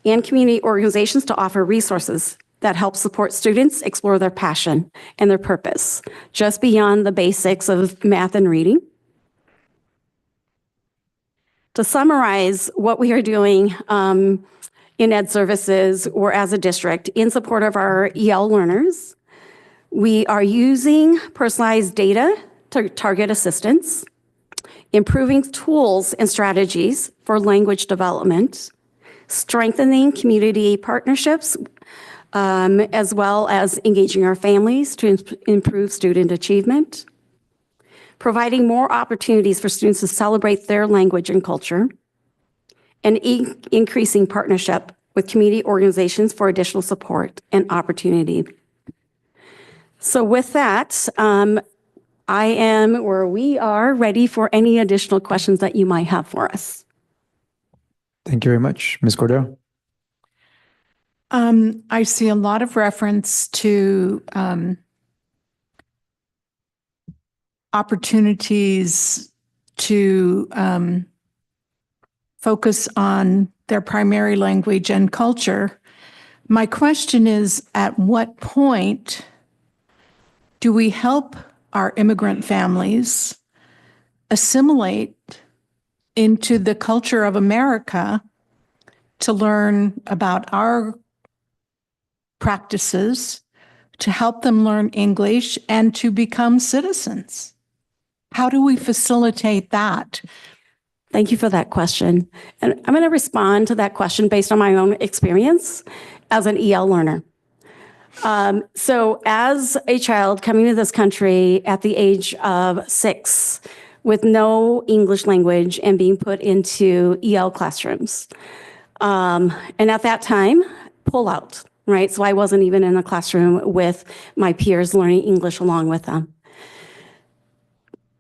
and community organizations to offer resources that help support students explore their passion and their purpose, just beyond the basics of math and reading. To summarize what we are doing in Ed Services or as a district in support of our EL learners, we are using personalized data to target assistance, improving tools and strategies for language development, strengthening community partnerships, as well as engaging our families to improve student achievement, providing more opportunities for students to celebrate their language and culture, and increasing partnership with community organizations for additional support and opportunity. So with that, we are ready for any additional questions that you might have for us. Thank you very much. Ms. Cordero? I see a lot of reference to opportunities to focus on their primary language and culture. My question is, at what point do we help our immigrant families assimilate into the culture of America to learn about our practices, to help them learn English, and to become citizens? How do we facilitate that? Thank you for that question. And I'm going to respond to that question based on my own experience as an EL learner. So as a child coming to this country at the age of 6 with no English language and being put into EL classrooms. And at that time, pull out, right? So I wasn't even in a classroom with my peers learning English along with them.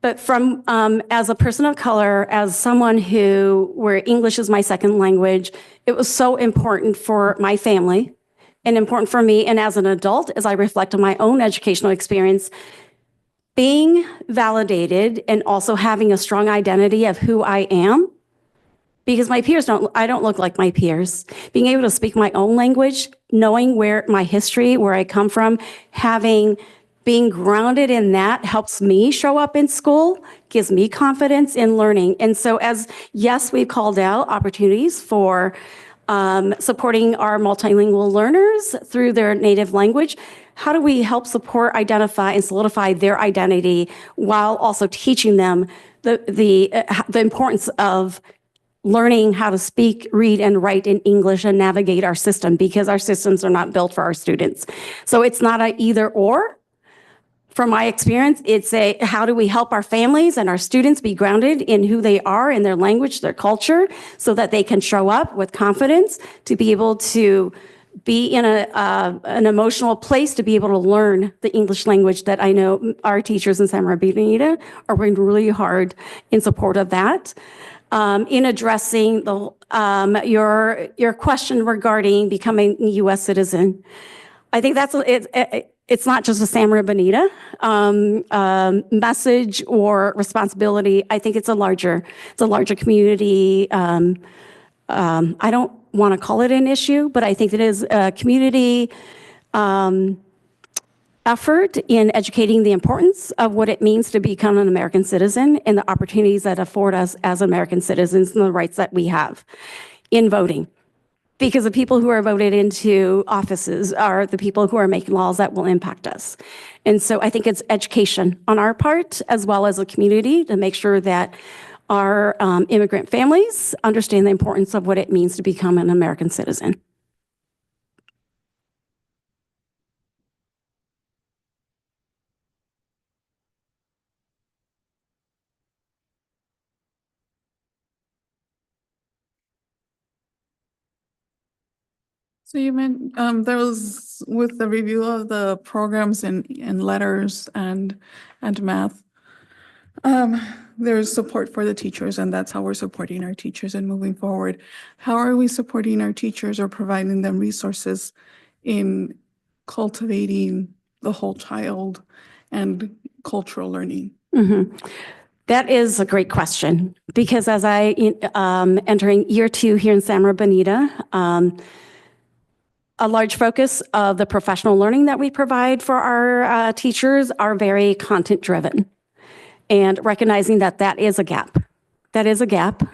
But from, as a person of color, as someone where English is my second language, it was so important for my family and important for me. And as an adult, as I reflect on my own educational experience, being validated and also having a strong identity of who I am, because my peers I don't look like my peers. Being able to speak my own language, knowing where my history, where I come from, being grounded in that helps me show up in school, gives me confidence in learning. And so yes, we've called out opportunities for supporting our multilingual learners through their native language. How do we help support, identify, and solidify their identity while also teaching them the importance of learning how to speak, read, and write in English and navigate our system, because our systems are not built for our students. So it's not an either or. From my experience, it's how do we help our families and our students be grounded in who they are, in their language, their culture, so that they can show up with confidence to be able to be in an emotional place to be able to learn the English language that I know our teachers in San Bernardino are working really hard in support of that. In addressing your question regarding becoming a U.S. citizen, I think it's not just a San Bernardino message or responsibility. I think it's a larger community. I don't want to call it an issue, but I think it is a community effort in educating the importance of what it means to become an American citizen and the opportunities that afford us as American citizens and the rights that we have in voting. because the people who are voted into offices are the people who are making laws that will impact us. And so I think it's education on our part, as well as a community, to make sure that our immigrant families understand the importance of what it means to become an American citizen. So you meant, there was with the review of the programs in letters and math. There's support for the teachers, and that's how we're supporting our teachers and moving forward. How are we supporting our teachers or providing them resources in cultivating the whole child and cultural learning? Mhm. That is a great question, because as I entering year 2 here in Santa Bonita, a large focus of the professional learning that we provide for our teachers are very content driven, and recognizing that that is a gap. That is a gap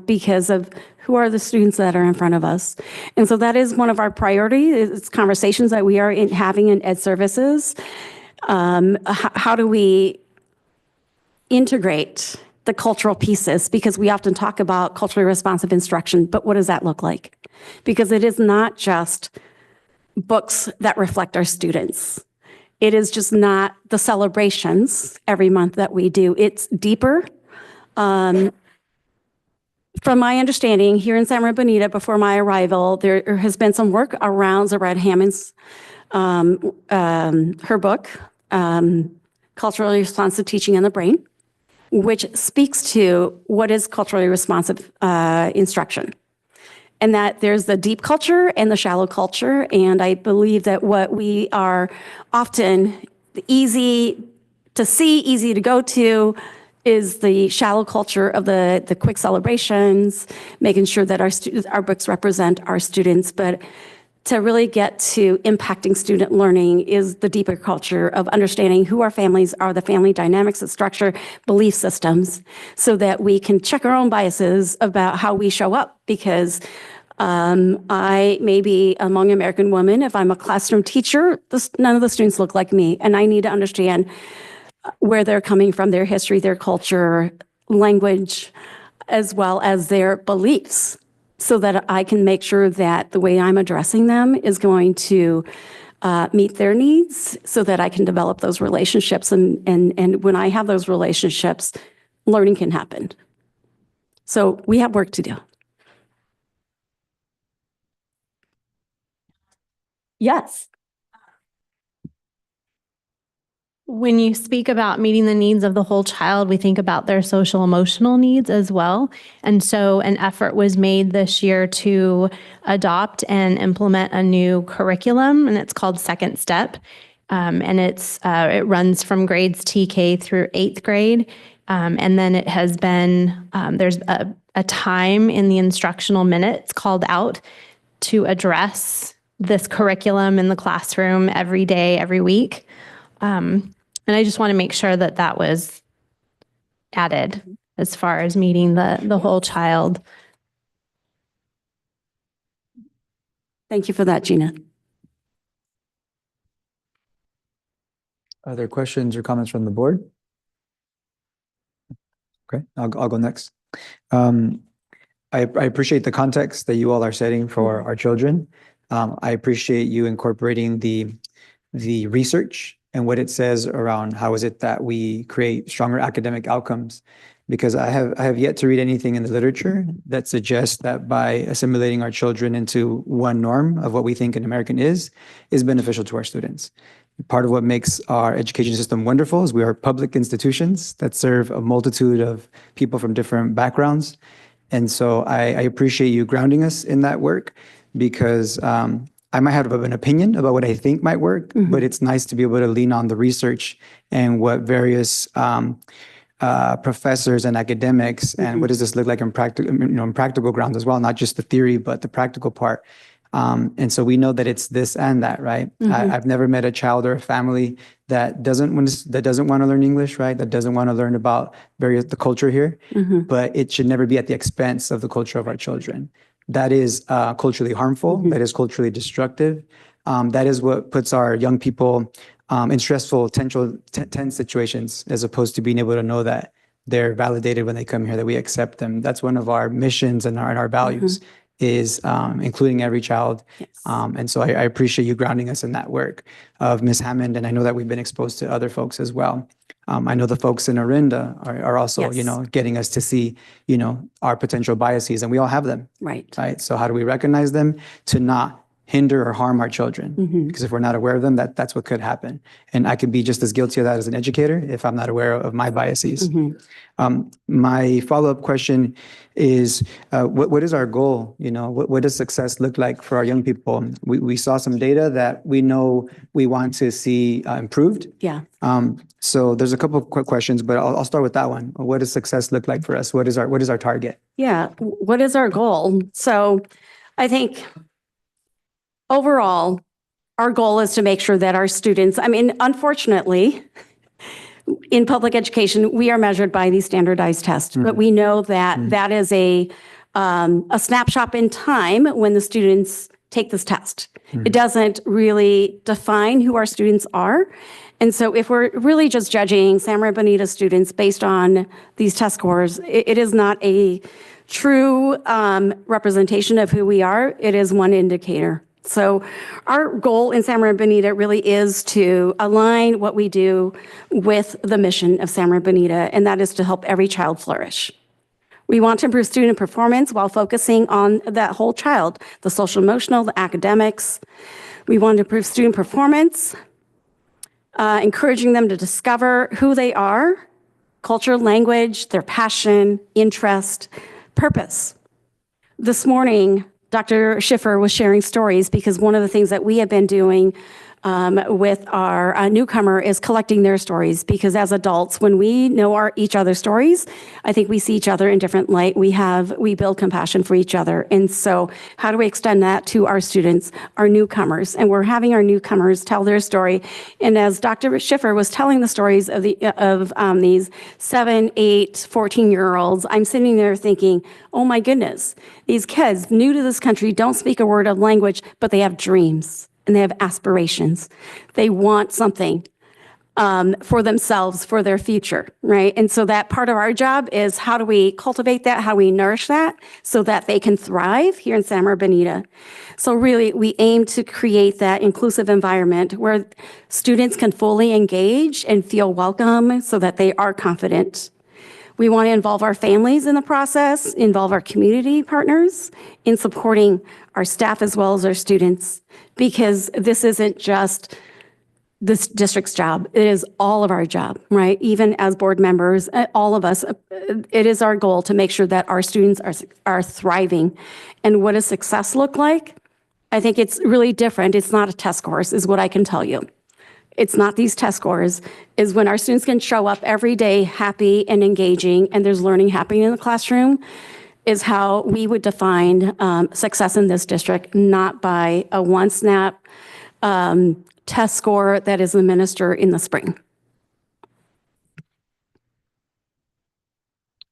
because of who are the students that are in front of us. And so that is one of our priorities. It's conversations that we are having in Ed Services. How do we integrate the cultural pieces? Because we often talk about culturally responsive instruction, but what does that look like? Because it is not just books that reflect our students. It is just not the celebrations every month that we do. It's deeper. From my understanding, here in Santa Bonita, before my arrival, there has been some work around Zared Hammond's, her book, Culturally Responsive Teaching in the Brain, which speaks to what is culturally responsive instruction. And that there's the deep culture and the shallow culture. And I believe that what we are often easy to see, easy to go to, is the shallow culture of the quick celebrations, making sure that our books represent our students. But to really get to impacting student learning is the deeper culture of understanding who our families are, the family dynamics that structure belief systems, so that we can check our own biases about how we show up. Because I may be among American women. If I'm a classroom teacher, none of the students look like me. And I need to understand where they're coming from, their history, their culture, language, as well as their beliefs, so that I can make sure that the way I'm addressing them is going to meet their needs, so that I can develop those relationships. And when I have those relationships, learning can happen. So we have work to do. Yes. When you speak about meeting the needs of the whole child, we think about their social emotional needs as well. And so an effort was made this year to adopt and implement a new curriculum, and it's called Second Step. And it runs from grades TK through 8th grade. And then it has been, there's a time in the instructional minutes called out to address this curriculum in the classroom every day, every week. And I just want to make sure that that was added as far as meeting the whole child. Thank you for that, Gina. Other questions or comments from the board? Okay, I'll go next. I appreciate the context that you all are setting for our children. I appreciate you incorporating the research and what it says around how is it that we create stronger academic outcomes. Because I have yet to read anything in the literature that suggests that by assimilating our children into one norm of what we think an American is beneficial to our students. Part of what makes our education system wonderful is we are public institutions that serve a multitude of people from different backgrounds. And so I appreciate you grounding us in that work, because I might have an opinion about what I think might work, but it's nice to be able to lean on the research and what various professors and academics and what does this look like in practical grounds as well, not just the theory, but the practical part. And so we know that it's this and that, right? I've never met a child or a family that doesn't want to learn English, right? That doesn't want to learn about the culture here, but it should never be at the expense of the culture of our children. that is culturally harmful, that is culturally destructive. That is what puts our young people in stressful, tense situations, as opposed to being able to know that they're validated when they come here, that we accept them. That's one of our missions and our values is including every child. Yes. And so I appreciate you grounding us in that work of Ms. Hammond, and I know that we've been exposed to other folks as well. I know the folks in Orinda are also, Yes. getting us to see, our potential biases, and we all have them. Right. Right. So how do we recognize them to not hinder or harm our children? Because if we're not aware of them, that's what could happen. And I could be just as guilty of that as an educator if I'm not aware of my biases. My follow-up question is, what is our goal? What does success look like for our young people? We saw some data that we know we want to see improved. Yeah. So there's a couple of quick questions, but I'll start with that one. What does success look like for us? What is our target? Yeah. What is our goal? So I think overall, our goal is to make sure that our students, unfortunately, in public education, we are measured by these standardized tests, but we know that that is a snapshot in time when the students take this test. It doesn't really define who our students are. And so if we're really just judging San Maria Bonita students based on these test scores, it is not a true representation of who we are. It is one indicator. So our goal in San Maria Bonita really is to align what we do with the mission of San Maria Bonita, and that is to help every child flourish. We want to improve student performance while focusing on that whole child, the social emotional, the academics. We want to improve student performance, encouraging them to discover who they are, culture, language, their passion, interest, purpose. This morning, Dr. Schiffer was sharing stories because one of the things that we have been doing with our newcomer is collecting their stories, because as adults, when we know each other's stories, I think we see each other in different light. We build compassion for each other. And so how do we extend that to our students, our newcomers? And we're having our newcomers tell their story. And as Dr. Schiffer was telling the stories of these 7, 8, 14-year-olds, I'm sitting there thinking, oh my goodness, these kids new to this country don't speak a word of language, but they have dreams. And they have aspirations. They want something for themselves, for their future, right? And so that part of our job is how do we cultivate that? How do we nourish that so that they can thrive here in San Maria Bonita? So really, we aim to create that inclusive environment where students can fully engage and feel welcome so that they are confident. We want to involve our families in the process, involve our community partners in supporting our staff as well as our students, because this isn't just this district's job. It is all of our job, right? Even as board members, all of us, it is our goal to make sure that our students are thriving. And what does success look like? I think it's really different. It's not a test course, is what I can tell you. It's not these test scores, is when our students can show up every day happy and engaging, and there's learning happening in the classroom, is how we would define success in this district, not by a one-snap test score that is administered in the spring.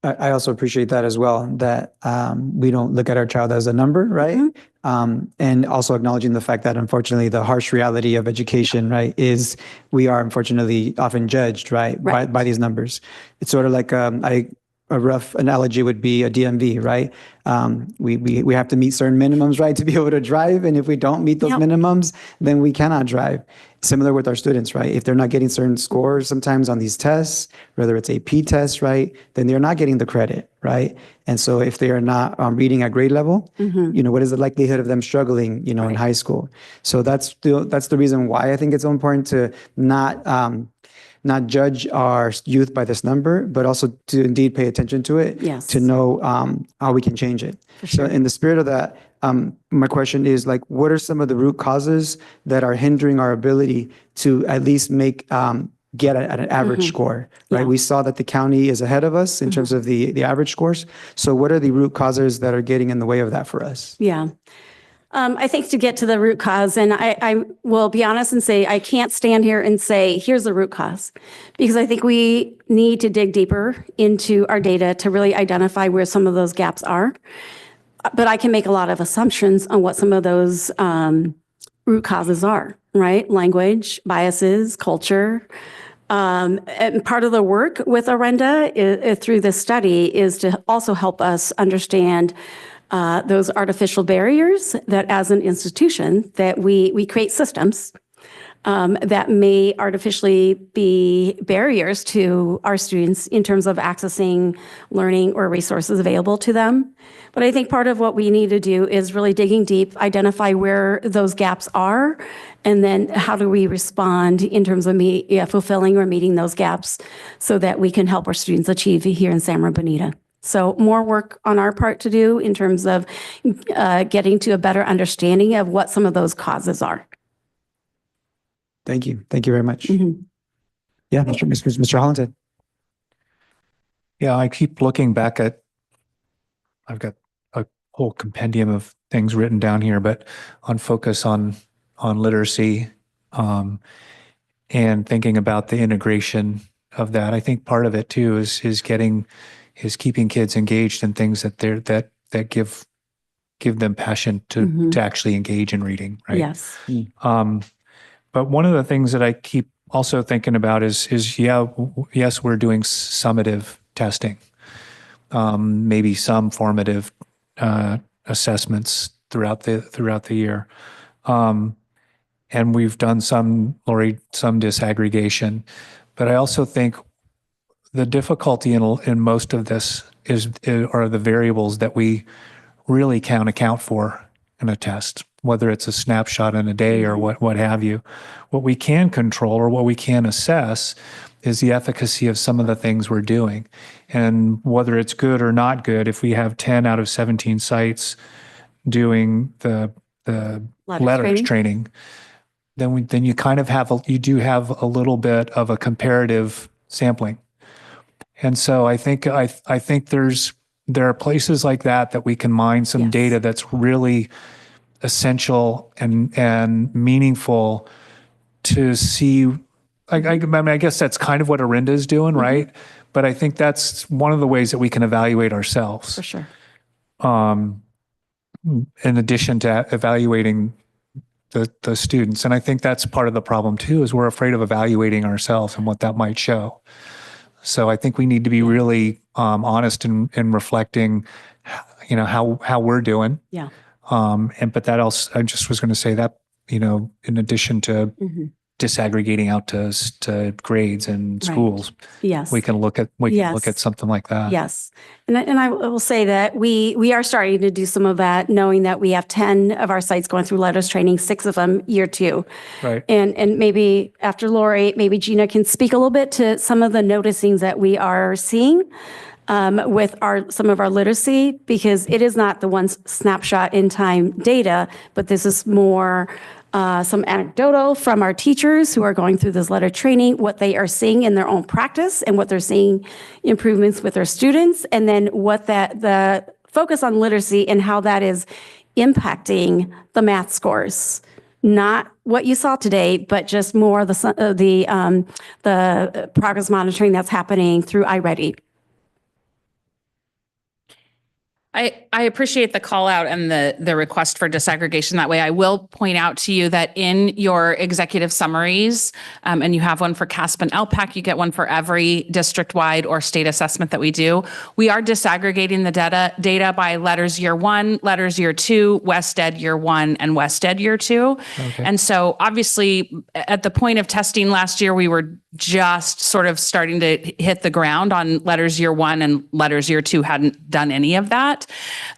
I also appreciate that as well, that we don't look at our child as a number, right? And also acknowledging the fact that unfortunately the harsh reality of education, right, is we are unfortunately often judged, right, by these numbers. It's sort of like a rough analogy would be a DMV, right? We have to meet certain minimums, right, to be able to drive. And if we don't meet those minimums, then we cannot drive. Similar with our students, right? If they're not getting certain scores sometimes on these tests, whether it's AP tests, right, then they're not getting the credit, right? And so if they are not reading at grade level, what is the likelihood of them struggling, in high school? So that's the reason why I think it's so important to not judge our youth by this number, but also to indeed pay attention to it, to know how we can change it. So in the spirit of that, my question is what are some of the root causes that are hindering our ability to at least get at an average score, right? We saw that the county is ahead of us in terms of the average scores. So what are the root causes that are getting in the way of that for us? Yeah. I think to get to the root cause, and I will be honest and say, I can't stand here and say, here's the root cause, because I think we need to dig deeper into our data to really identify where some of those gaps are. but I can make a lot of assumptions on what some of those root causes are, right? Language, biases, culture. And part of the work with Orenda through this study is to also help us understand those artificial barriers that as an institution that we create systems that may artificially be barriers to our students in terms of accessing learning or resources available to them. But I think part of what we need to do is really digging deep, identify where those gaps are, and then how do we respond in terms of fulfilling or meeting those gaps so that we can help our students achieve here in San Benito. So more work on our part to do in terms of getting to a better understanding of what some of those causes are. Thank you. Thank you very much. Mhm. Yeah, Mr. Hollinshead. Yeah, I keep looking back at, I've got a whole compendium of things written down here, but on focus on literacy, and thinking about the integration of that. I think part of it too is keeping kids engaged in things that give them passion to actually engage in reading, right? Yes. But one of the things that I keep also thinking about is yes, we're doing summative testing, maybe some formative assessments throughout the year, and we've done some disaggregation. But I also think the difficulty in most of this are the variables that we really can't account for in a test, whether it's a snapshot in a day or what have you. What we can control or what we can assess is the efficacy of some of the things we're doing. And whether it's good or not good, if we have 10 out of 17 sites doing the letters training, then you kind of you do have a little bit of a comparative sampling. And so I think there are places like that we can mine some data that's really essential and meaningful to see. I mean, I guess that's kind of what Orenda is doing, right? But I think that's one of the ways that we can evaluate ourselves. For sure. In addition to evaluating the students. And I think that's part of the problem too, is we're afraid of evaluating ourselves and what that might show. So I think we need to be really honest in reflecting, how we're doing. Yeah. But that also, I just was going to say that, in addition to disaggregating out to grades and schools, Yes. we can look at something like that. Yes. And I will say that we are starting to do some of that, knowing that we have 10 of our sites going through letters training, 6 of them year 2. Right. And maybe after Lori, maybe Gina can speak a little bit to some of the noticings that we are seeing with some of our literacy, because it is not the one snapshot in time data, but this is more some anecdotal from our teachers who are going through this letter training, what they are seeing in their own practice and what they're seeing improvements with their students, and then what the focus on literacy and how that is impacting the math scores. Not what you saw today, but just more the progress monitoring that's happening through iReady. I appreciate the call out and the request for disaggregation that way. I will point out to you that in your executive summaries, and you have one for CASP and LPAC, you get one for every district-wide or state assessment that we do. We are disaggregating the data by letters year 1, letters year 2, West Ed year 1, and West Ed year 2. Okay. And so obviously at the point of testing last year, we were just sort of starting to hit the ground on letters year 1, and letters year 2 hadn't done any of that.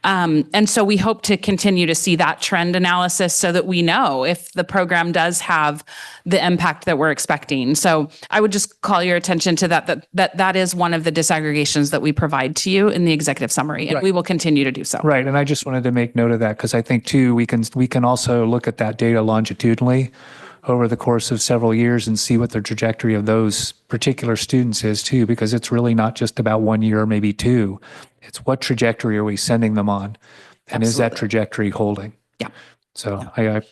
And so we hope to continue to see that trend analysis so that we know if the program does have the impact that we're expecting. So I would just call your attention to that is one of the disaggregations that we provide to you in the executive summary, and we will continue to do so. Right. And I just wanted to make note of that, because I think too, we can also look at that data longitudinally over the course of several years and see what the trajectory of those particular students is too, because it's really not just about 1 year or maybe 2. It's what trajectory are we sending them on? And is that trajectory holding? Yeah. So I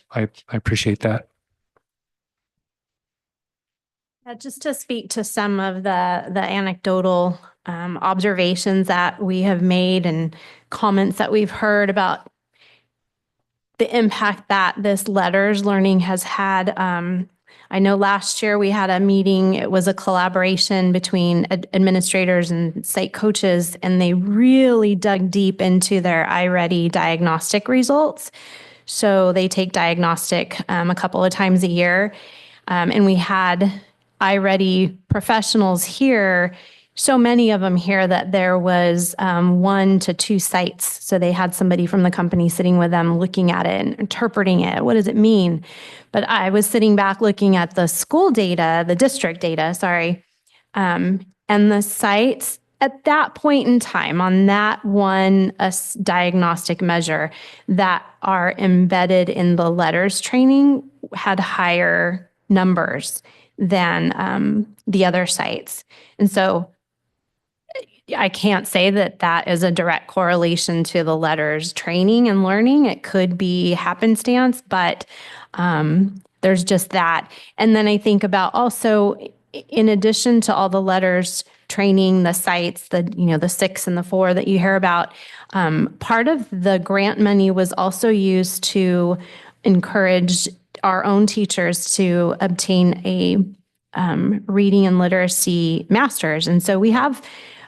appreciate that. Just to speak to some of the anecdotal observations that we have made and comments that we've heard about the impact that this letters learning has had. I know last year we had a meeting, it was a collaboration between administrators and site coaches, and they really dug deep into their iReady diagnostic results. So they take diagnostic a couple of times a year. And we had iReady professionals here, so many of them here that there was 1 to 2 sites. So they had somebody from the company sitting with them, looking at it and interpreting it. What does it mean? But I was sitting back looking at the school data, the district data, sorry, and the sites at that point in time on that one diagnostic measure that are embedded in the letters training had higher numbers than the other sites. And so I can't say that that is a direct correlation to the letters training and learning. It could be happenstance, but there's just that. And then I think about also, in addition to all the letters training, the sites, the 6 and the 4 that you hear about, part of the grant money was also used to encourage our own teachers to obtain a reading and literacy master's. And so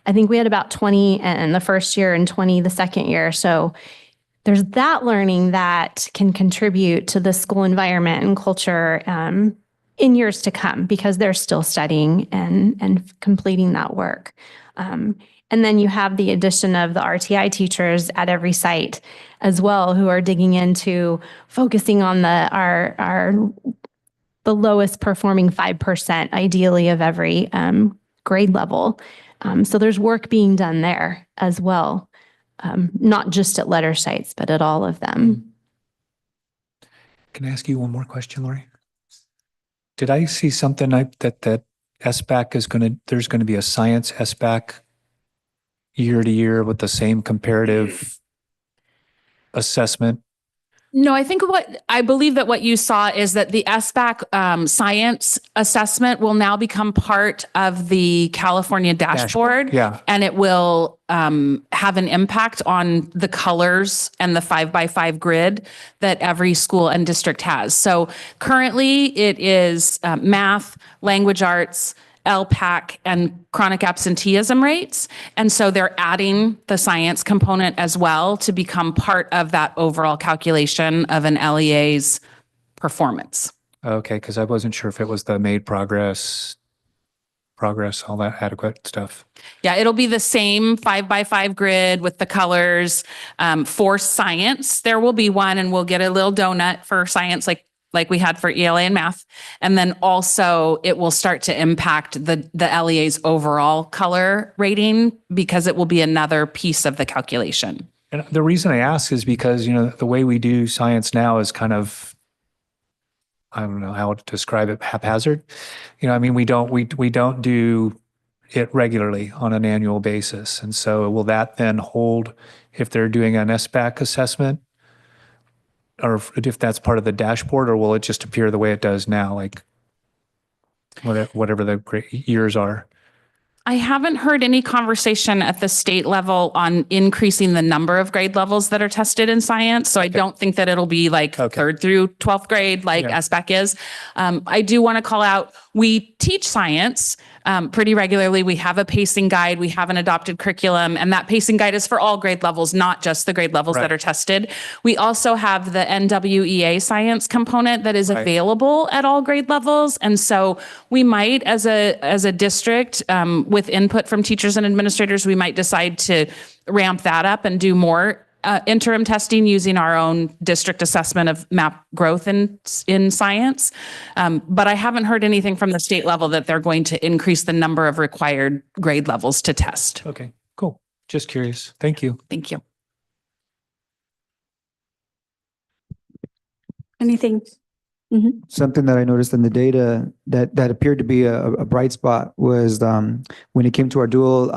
I think we had about 20 in the first year and 20 the second year. So there's that learning that can contribute to the school environment and culture in years to come, because they're still studying and completing that work. And then you have the addition of the RTI teachers at every site as well, who are digging into focusing on the lowest performing 5%, ideally, of every grade level. So there's work being done there as well, not just at letter sites, but at all of them. Can I ask you one more question, Lori? Did I see something that SBAC there's going to be a science SBAC year to year with the same comparative assessment? No, I believe that what you saw is that the SBAC science assessment will now become part of the California dashboard. Yeah. And it will have an impact on the colors and the 5x5 grid that every school and district has. So currently it is math, language arts, LPAC, and chronic absenteeism rates. And so they're adding the science component as well to become part of that overall calculation of an LEA's performance. Okay, because I wasn't sure if it was the made progress, all that adequate stuff. Yeah, it'll be the same 5x5 grid with the colors. For science, there will be one, and we'll get a little donut for science, like we had for ELA and math. And then also it will start to impact the LEA's overall color rating, because it will be another piece of the calculation. And the reason I ask is because, the way we do science now is kind of, I don't know how to describe it, haphazard. We don't do it regularly on an annual basis. And so will that then hold if they're doing an SBAC assessment? Or if that's part of the dashboard, or will it just appear the way it does now, like whatever the years are? I haven't heard any conversation at the state level on increasing the number of grade levels that are tested in science. So I don't think that it'll be like 3rd through 12th grade like SBAC is. I do want to call out, we teach science pretty regularly. We have a pacing guide. We have an adopted curriculum, and that pacing guide is for all grade levels, not just the grade levels that are tested. We also have the NWEA science component that is available at all grade levels. And so we might, as a district, with input from teachers and administrators, we might decide to ramp that up and do more interim testing using our own district assessment of MAP growth in science. But I haven't heard anything from the state level that they're going to increase the number of required grade levels to test. Okay, cool. Just curious. Thank you. Thank you. Anything? Something that I noticed in the data that appeared to be a bright spot was when it came to our dual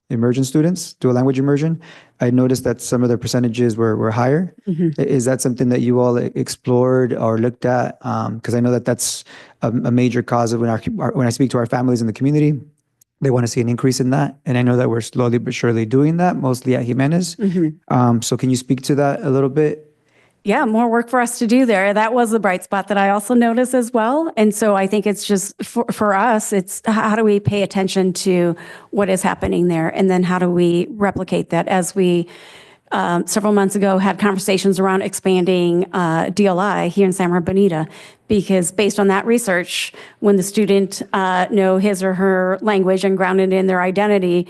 immersion students, dual language immersion. I noticed that some of the percentages were higher. Mhm. Is that something that you all explored or looked at? Because I know that that's a major cause of when I speak to our families in the community, they want to see an increase in that. And I know that we're slowly but surely doing that, mostly at Jimenez. So can you speak to that a little bit? Yeah, more work for us to do there. That was the bright spot that I also noticed as well. And so I think it's just for us, it's how do we pay attention to what is happening there? And then how do we replicate that as we several months ago had conversations around expanding DLI here in Santa Bonita, because based on that research, when the student know his or her language and grounded in their identity,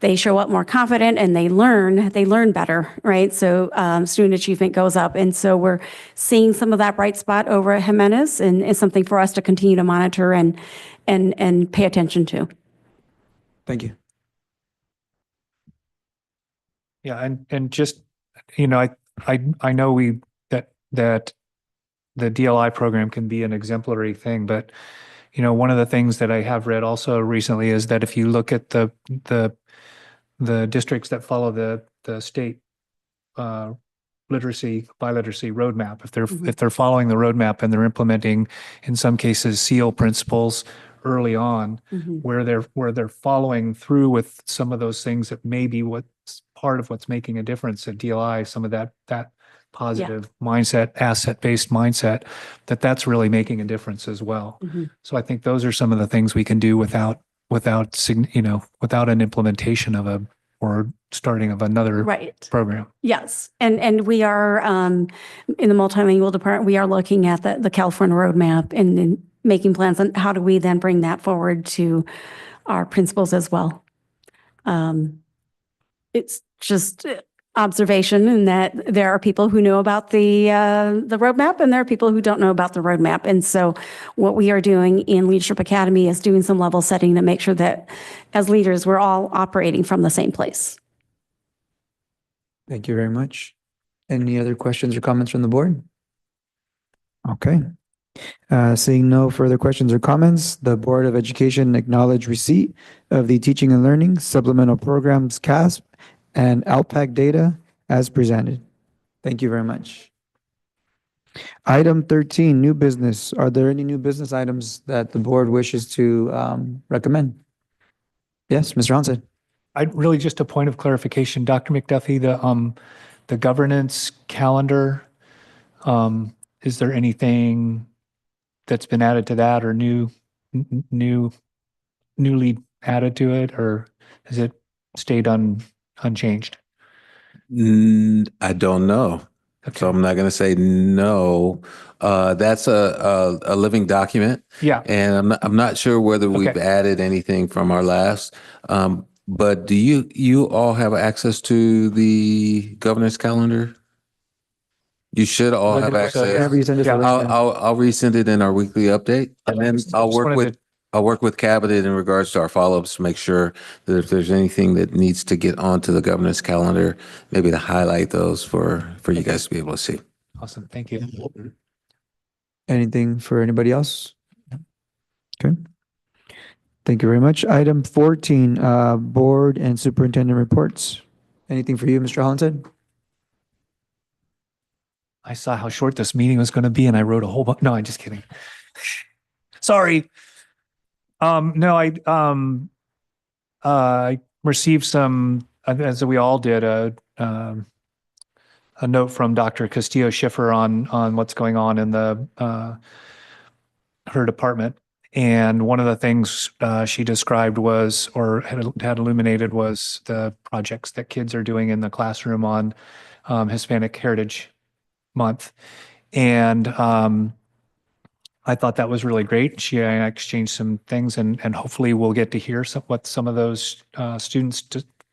they show up more confident and they learn better, right? So student achievement goes up. And so we're seeing some of that bright spot over at Jimenez, and it's something for us to continue to monitor and pay attention to. Thank you. Yeah, and just, I know that the DLI program can be an exemplary thing, but one of the things that I have read also recently is that if you look at the districts that follow the state biliteracy roadmap, if they're following the roadmap and they're implementing, in some cases, SEAL principles early on, where they're following through with some of those things that may be what's part of what's making a difference at DLI, some of that positive mindset, asset-based mindset, that's really making a difference as well. So I think those are some of the things we can do without an implementation of or starting of another program. Yes. And we are in the multilingual department, we are looking at the California roadmap and making plans on how do we then bring that forward to our principals as well. It's just observation in that there are people who know about the roadmap and there are people who don't know about the roadmap. And so what we are doing in Leadership Academy is doing some level setting to make sure that as leaders, we're all operating from the same place. Thank you very much. Any other questions or comments from the board? Okay. Seeing no further questions or comments, the Board of Education acknowledge receipt of the Teaching and Learning Supplemental Programs CASP and ALPAC data as presented. Thank you very much. Item 13, new business. Are there any new business items that the board wishes to recommend? Yes, Mr. Hansen. Really just a point of clarification, Dr. McDuffie, the governance calendar, is there anything that's been added to that or newly added to it, or has it stayed unchanged? I don't know. Okay. So I'm not going to say no. That's a living document. Yeah. And I'm not sure whether we've added anything from our last. But do you all have access to the governor's calendar? You should all have access. Whenever you send us a link, I'll resend it in our weekly update, and then I'll work with cabinet in regards to our follow-ups to make sure that if there's anything that needs to get onto the governor's calendar, maybe to highlight those for you guys to be able to see. Awesome. Thank you. Anything for anybody else? Okay. Thank you very much. Item 14, board and superintendent reports. Anything for you, Mr. Hollinshead? I saw how short this meeting was going to be and I wrote a whole bunch. No, I'm just kidding. Sorry. No, I received some, as we all did, a note from Dr. Castillo Schiffer on what's going on in her department. And one of the things she described was, or had illuminated, was the projects that kids are doing in the classroom on Hispanic Heritage Month. And I thought that was really great. She and I exchanged some things, and hopefully we'll get to hear what some of those students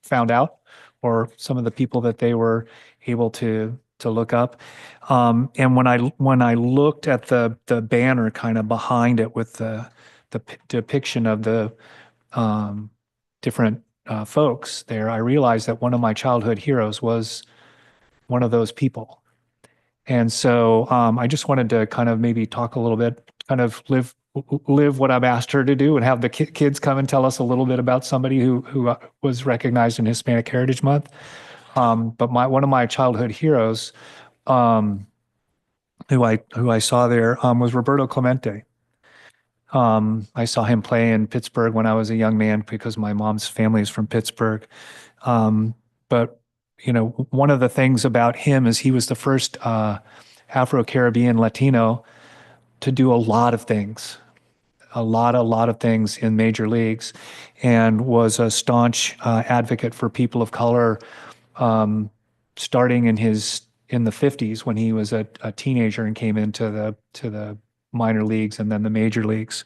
found out, or some of the people that they were able to look up. And when I looked at the banner kind of behind it with the depiction of the different folks there, I realized that one of my childhood heroes was one of those people. And so I just wanted to kind of maybe talk a little bit, kind of live what I've asked her to do, and have the kids come and tell us a little bit about somebody who was recognized in Hispanic Heritage Month. But one of my childhood heroes, who I saw there, was Roberto Clemente. I saw him play in Pittsburgh when I was a young man because my mom's family is from Pittsburgh. But one of the things about him is he was the first Afro-Caribbean Latino to do a lot of things, a lot of things in major leagues, and was a staunch advocate for people of color, starting in the 50s when he was a teenager and came into the minor leagues and then the major leagues.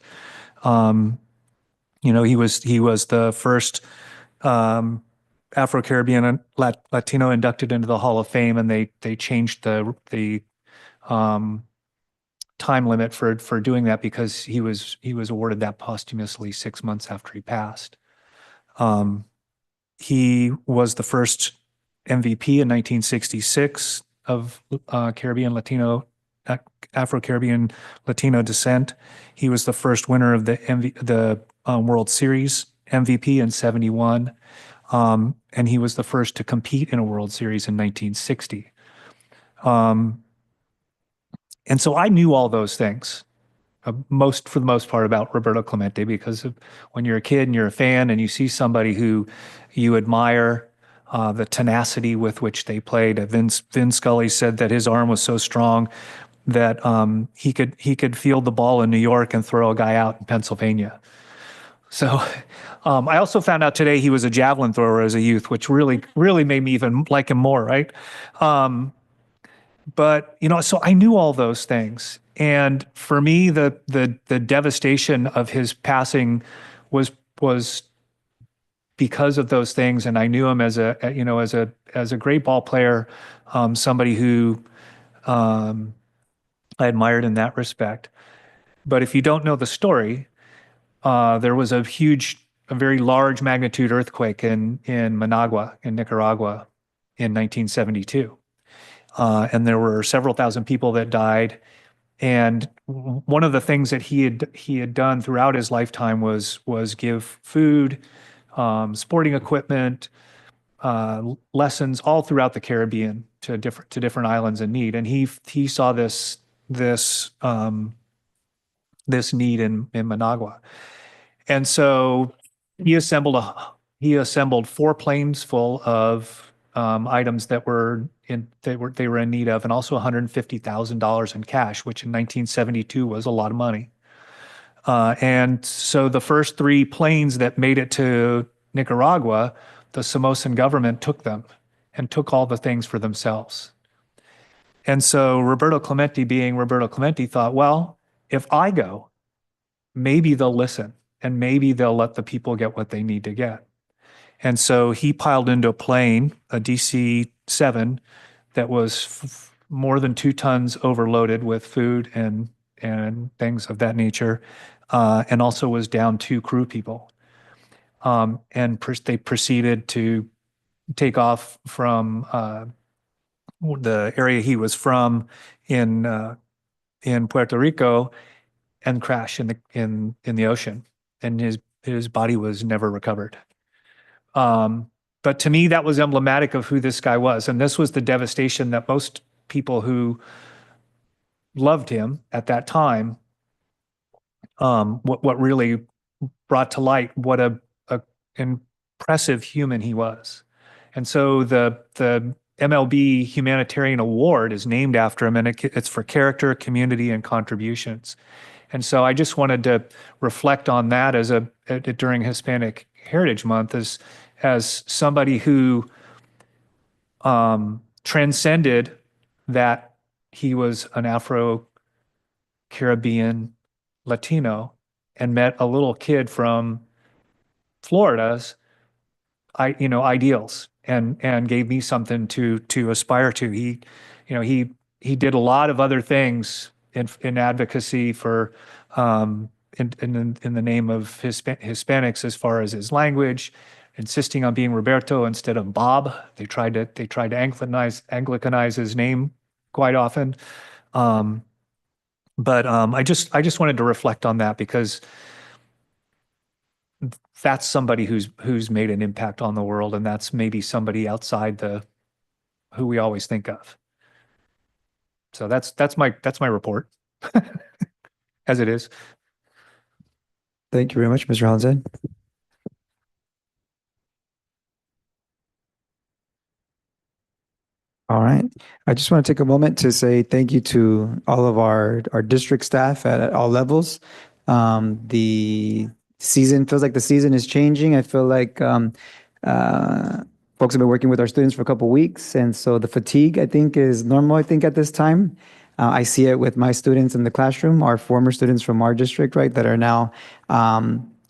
He was the first Afro-Caribbean Latino inducted into the Hall of Fame, and they changed the time limit for doing that because he was awarded that posthumously 6 months after he passed. He was the first MVP in 1966 of Afro-Caribbean Latino descent. He was the first winner of the World Series MVP in '71. And he was the first to compete in a World Series in 1960. And so I knew all those things, for the most part, about Roberto Clemente, because when you're a kid and you're a fan and you see somebody who you admire, the tenacity with which they played. Vin Scully said that his arm was so strong that he could field the ball in New York and throw a guy out in Pennsylvania. So I also found out today he was a javelin thrower as a youth, which really made me even like him more, right? But so I knew all those things, and for me, the devastation of his passing was because of those things, and I knew him as a great ball player, somebody who I admired in that respect. But if you don't know the story, there was a very large magnitude earthquake in Managua, in Nicaragua, in 1972. And there were several thousand people that died. And one of the things that he had done throughout his lifetime was give food, sporting equipment, lessons all throughout the Caribbean to different islands in need. And he saw this need in Managua. And so he assembled 4 planes full of items that they were in need of, and also $150,000 in cash, which in 1972 was a lot of money. And so the first 3 planes that made it to Nicaragua, the Somosan government took them and took all the things for themselves. And so Roberto Clemente, being Roberto Clemente, thought, well, if I go, maybe they'll listen and maybe they'll let the people get what they need to get. And so he piled into a plane, a DC-7, that was more than 2 tons overloaded with food and things of that nature, and also was down 2 crew people. And they proceeded to take off from the area he was from in Puerto Rico and crash in the ocean, and his body was never recovered. But to me, that was emblematic of who this guy was. And this was the devastation that most people who loved him at that time, what really brought to light what a impressive human he was. And so the MLB Humanitarian Award is named after him, and it's for character, community, and contributions. And so I just wanted to reflect on that during Hispanic Heritage Month as somebody who transcended that he was an Afro-Caribbean Latino and met a little kid from Florida's ideals and gave me something to aspire to. He did a lot of other things in advocacy for in the name of Hispanics, as far as his language, insisting on being Roberto instead of Bob. They tried to Anglicanize his name quite often. But I just wanted to reflect on that, because that's somebody who's made an impact on the world, and that's maybe somebody outside the who we always think of. So that's my report as it is. Thank you very much, Mr. Hollinshead. All right. I just want to take a moment to say thank you to all of our district staff at all levels. The season feels like the season is changing. I feel like folks have been working with our students for a couple weeks, and so the fatigue, I think, is normal, I think, at this time. I see it with my students in the classroom, our former students from our district, right, that are now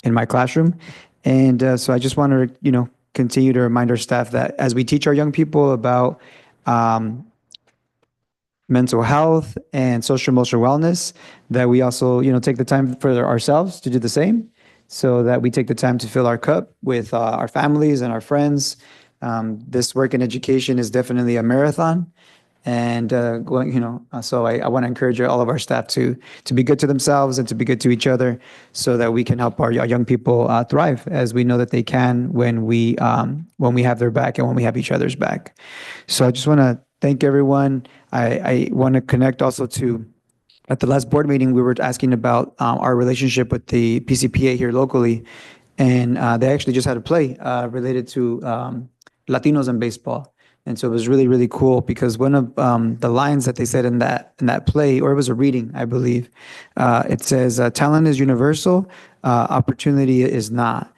in my classroom. And so I just want to, continue to remind our staff that as we teach our young people about mental health and social emotional wellness, that we also, take the time for ourselves to do the same, so that we take the time to fill our cup with our families and our friends. This work in education is definitely a marathon. And so I want to encourage all of our staff to be good to themselves and to be good to each other, so that we can help our young people thrive, as we know that they can when we have their back and when we have each other's back. So I just want to thank everyone. I want to connect also to, at the last board meeting, we were asking about our relationship with the PCPA here locally, and they actually just had a play related to Latinos in baseball. And so it was really, really cool, because one of the lines that they said in that play, or it was a reading, I believe, it says, "Talent is universal, opportunity is not."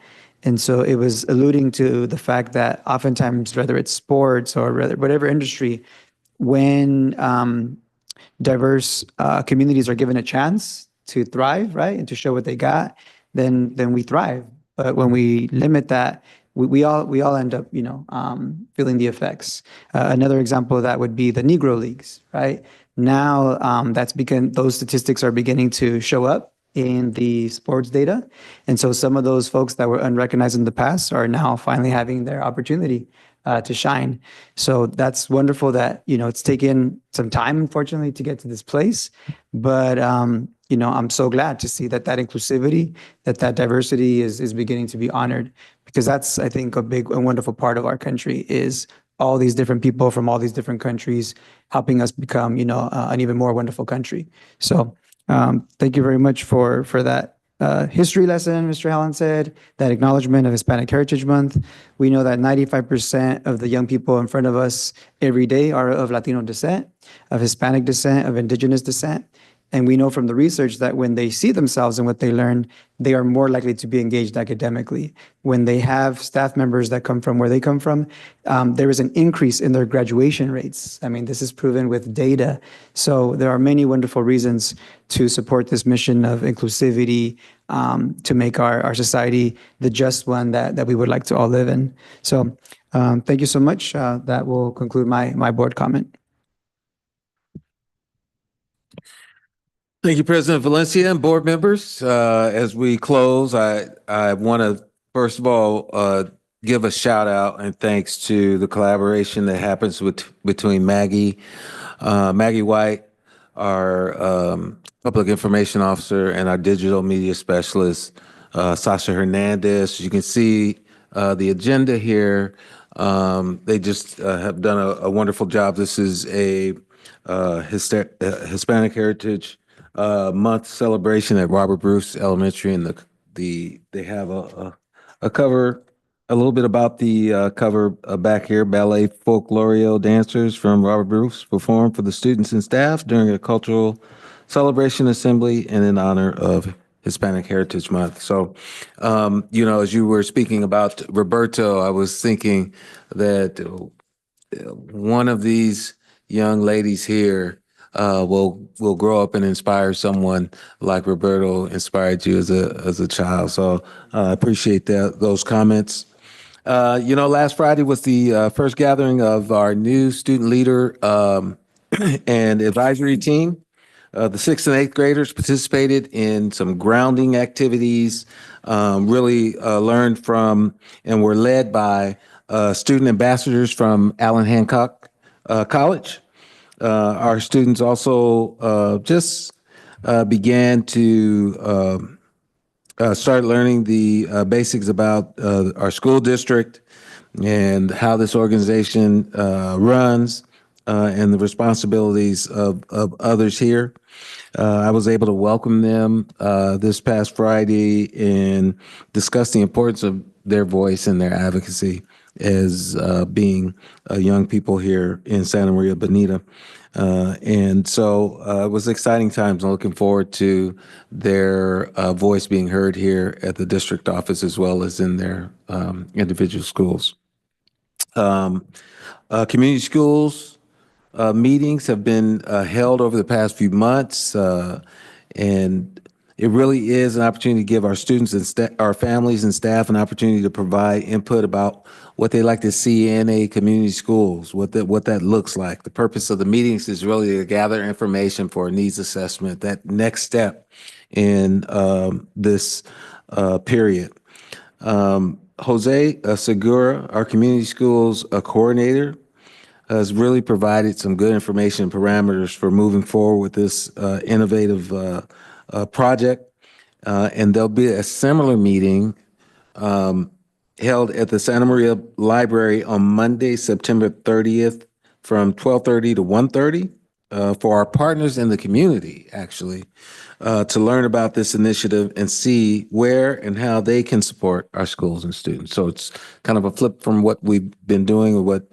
And so it was alluding to the fact that oftentimes, whether it's sports or whatever industry, when diverse communities are given a chance to thrive, right, and to show what they got, then we thrive. But when we limit that, we all end up, feeling the effects. Another example of that would be the Negro Leagues, right? Now those statistics are beginning to show up in the sports data. And so some of those folks that were unrecognized in the past are now finally having their opportunity to shine. So that's wonderful that, it's taken some time, unfortunately, to get to this place. But, I'm so glad to see that inclusivity, that diversity is beginning to be honored, because that's, I think, a big and wonderful part of our country, is all these different people from all these different countries helping us become, an even more wonderful country. So thank you very much for that history lesson, Mr. Allen said, that acknowledgement of Hispanic Heritage Month. We know that 95% of the young people in front of us every day are of Latino descent, of Hispanic descent, of indigenous descent. And we know from the research that when they see themselves in what they learn, they are more likely to be engaged academically. When they have staff members that come from where they come from, there is an increase in their graduation rates. I mean, this is proven with data. So there are many wonderful reasons to support this mission of inclusivity, to make our society the just one that we would like to all live in. So thank you so much. That will conclude my board comment. Thank you, President Valencia and board members. As we close, I want to, first of all, give a shout out and thanks to the collaboration that happens between Maggie White, our public information officer, and our digital media specialist, Sasha Hernandez. You can see the agenda here. They just have done a wonderful job. This is a Hispanic Heritage Month celebration at Robert Bruce Elementary, and they have a cover, a little bit about the cover back here. Ballet Folklorio dancers from Robert Bruce perform for the students and staff during a cultural celebration assembly and in honor of Hispanic Heritage Month. So, as you were speaking about Roberto, I was thinking that one of these young ladies here will grow up and inspire someone like Roberto inspired you as a child. So I appreciate those comments. Last Friday was the first gathering of our new student leader and advisory team. The 6th and 8th graders participated in some grounding activities, really learned from and were led by student ambassadors from Allen Hancock College. Our students also just began to start learning the basics about our school district and how this organization runs and the responsibilities of others here. I was able to welcome them this past Friday and discuss the importance of their voice and their advocacy as being young people here in Santa Maria Bonita. And so it was exciting times. I'm looking forward to their voice being heard here at the district office as well as in their individual schools. Community schools meetings have been held over the past few months, and it really is an opportunity to give our students and our families and staff an opportunity to provide input about what they like to see in a community schools, what that looks like. The purpose of the meetings is really to gather information for a needs assessment, that next step in this period. Jose Segura, our community schools coordinator, has really provided some good information and parameters for moving forward with this innovative project. And there'll be a similar meeting held at the Santa Maria Library on Monday, September 30th from 12:30 to 1:30 for our partners in the community, actually, to learn about this initiative and see where and how they can support our schools and students. So it's kind of a flip from what we've been doing or what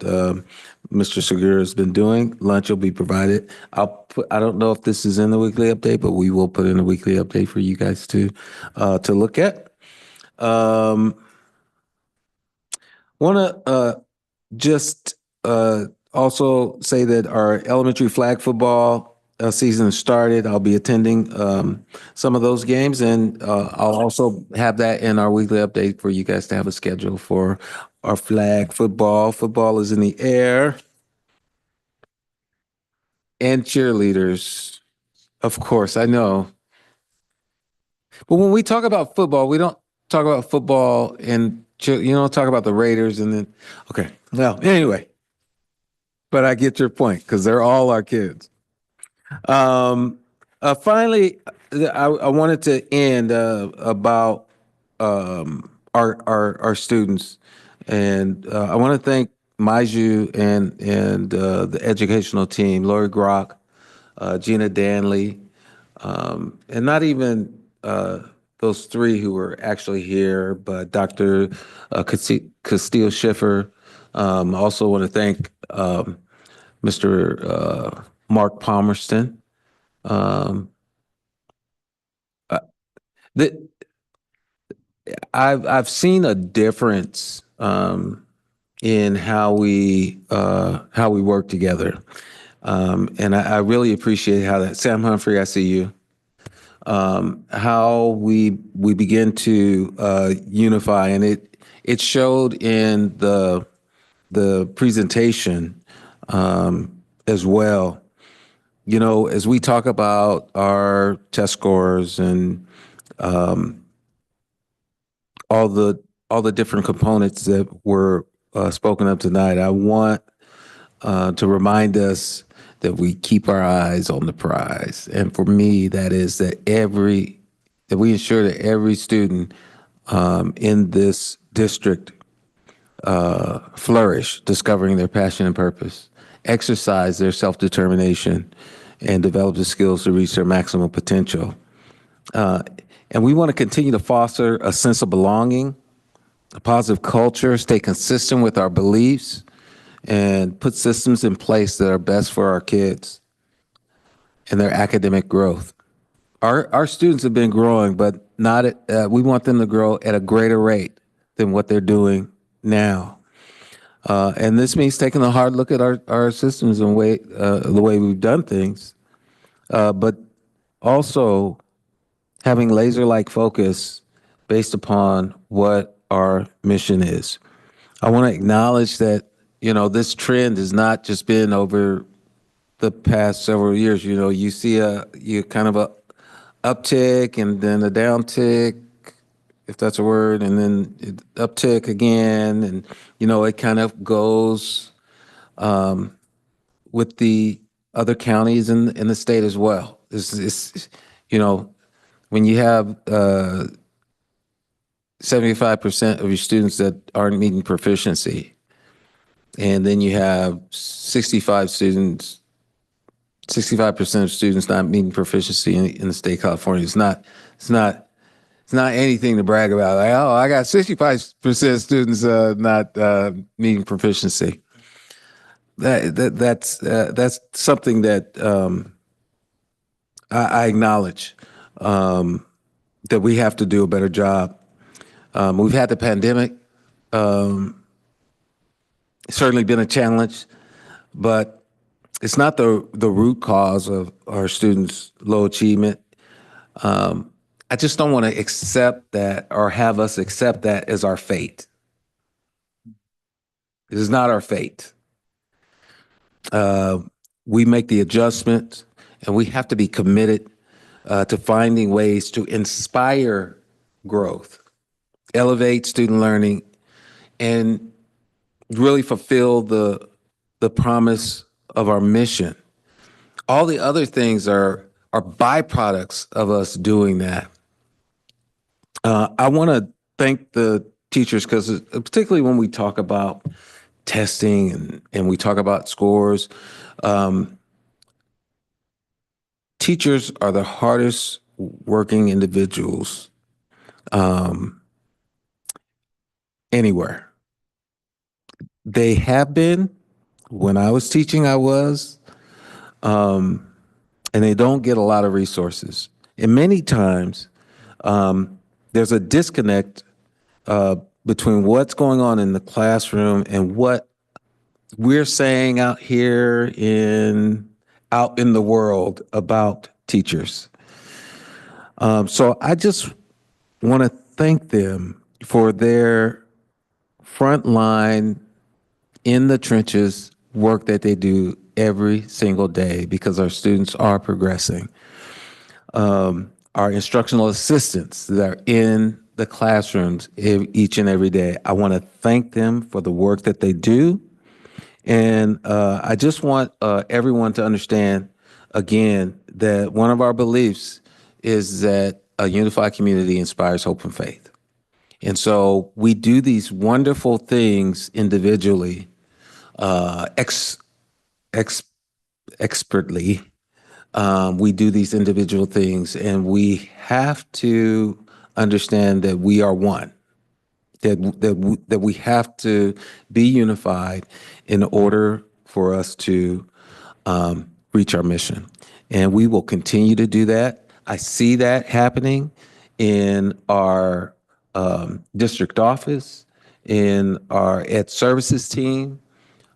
Mr. Segura has been doing. Lunch will be provided. I don't know if this is in the weekly update, but we will put in a weekly update for you guys to look at. Want to just also say that our elementary flag football season has started. I'll be attending some of those games, and I'll also have that in our weekly update for you guys to have a schedule for our flag football. Football is in the air. And cheerleaders, of course, I know. But when we talk about football, we don't talk about football and you don't talk about the Raiders and then, okay, well, anyway. But I get your point because they're all our kids. Finally, I wanted to end about our students, and I want to thank Maiju and the educational team, Lori Grock, Gina Danley, and not even those three who were actually here, but Dr. Castile Schiffer. Also want to thank Mr. Mark Palmerston. I've seen a difference in how we work together, and I really appreciate how that. Sam Humphrey, I see you. How we begin to unify, and it showed in the presentation as well. You know, as we talk about our test scores and all the different components that were spoken of tonight, I want to remind us that we keep our eyes on the prize. And for me, that is that we ensure that every student in this district flourish, discovering their passion and purpose, exercise their self-determination, and develop the skills to reach their maximum potential. And we want to continue to foster a sense of belonging, a positive culture, stay consistent with our beliefs, and put systems in place that are best for our kids and their academic growth. Our students have been growing, but not we want them to grow at a greater rate than what they're doing now. And this means taking a hard look at our systems and the way we've done things, but also having laser-like focus based upon what our mission is. I want to acknowledge that, you know, this trend has not just been over the past several years. You know, you see you kind of a uptick and then a downtick, if that's a word, and then uptick again, and you know it kind of goes with the other counties in the state as well. It's you know, when you have 75% of your students that aren't meeting proficiency, And then you have 65 students, 65% of students not meeting proficiency in the state of California. It's not anything to brag about. Like, oh, I got 65% of students not meeting proficiency. That's something that I acknowledge, that we have to do a better job. We've had the pandemic. It's certainly been a challenge, but it's not the root cause of our students' low achievement. I just don't want to accept that or have us accept that as our fate. It is not our fate. We make the adjustments, and we have to be committed to finding ways to inspire growth, elevate student learning, and really fulfill the promise of our mission. All the other things are byproducts of us doing that. I want to thank the teachers because particularly when we talk about testing and we talk about scores, teachers are the hardest working individuals anywhere. They have been. When I was teaching, I was. And they don't get a lot of resources. And many times, there's a disconnect between what's going on in the classroom and what we're saying out in the world about teachers. So I just want to thank them for their frontline, in the trenches work that they do every single day because our students are progressing. Our instructional assistants that are in the classrooms each and every day, I want to thank them for the work that they do. And I just want everyone to understand, again, that one of our beliefs is that a unified community inspires hope and faith. And so we do these wonderful things individually, expertly. We do these individual things, and we have to understand that we are one. That we have to be unified in order for us to reach our mission. And we will continue to do that. I see that happening in our district office, in our Ed Services team,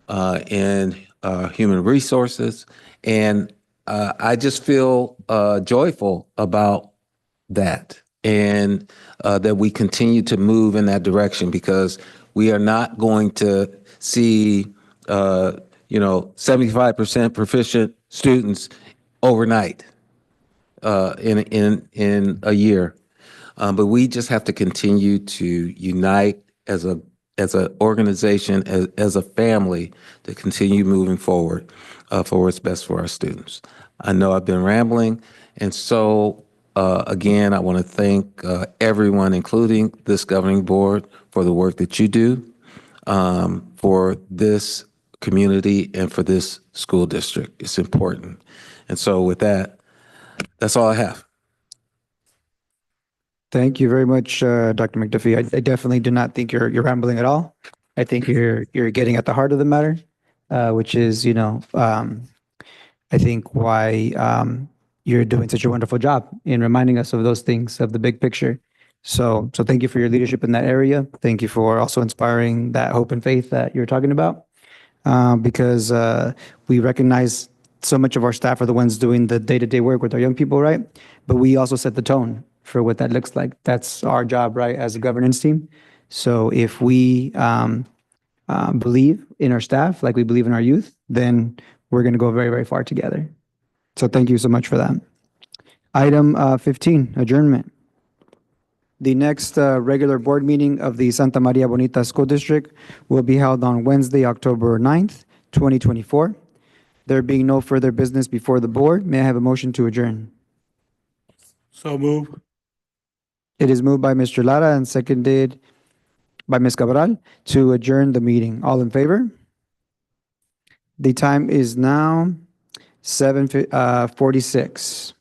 in human resources. And I just feel joyful about that, and that we continue to move in that direction, because we are not going to see 75% proficient students overnight in a year. But we just have to continue to unite as an organization, as a family, to continue moving forward for what's best for our students. I know I've been rambling, and so again, I want to thank everyone, including this governing board, for the work that you do for this community and for this school district. It's important. And so with that, that's all I have. Thank you very much, Dr. McDuffie. I definitely do not think you're rambling at all. I think you're getting at the heart of the matter, which is, I think why you're doing such a wonderful job in reminding us of those things, of the big picture. So thank you for your leadership in that area. Thank you for also inspiring that hope and faith that you're talking about, because we recognize so much of our staff are the ones doing the day-to-day work with our young people, right? But we also set the tone for what that looks like. That's our job, right, as a governance team. So if we believe in our staff like we believe in our youth, then we're going to go very, very far together. So thank you so much for that. Item 15, adjournment. The next regular board meeting of the Santa Maria Bonita School District will be held on Wednesday, October 9th, 2024. There being no further business before the board, may I have a motion to adjourn? So move. It is moved by Mr. Lara and seconded by Ms. Cabral to adjourn the meeting. All in favor? The time is now 7:46.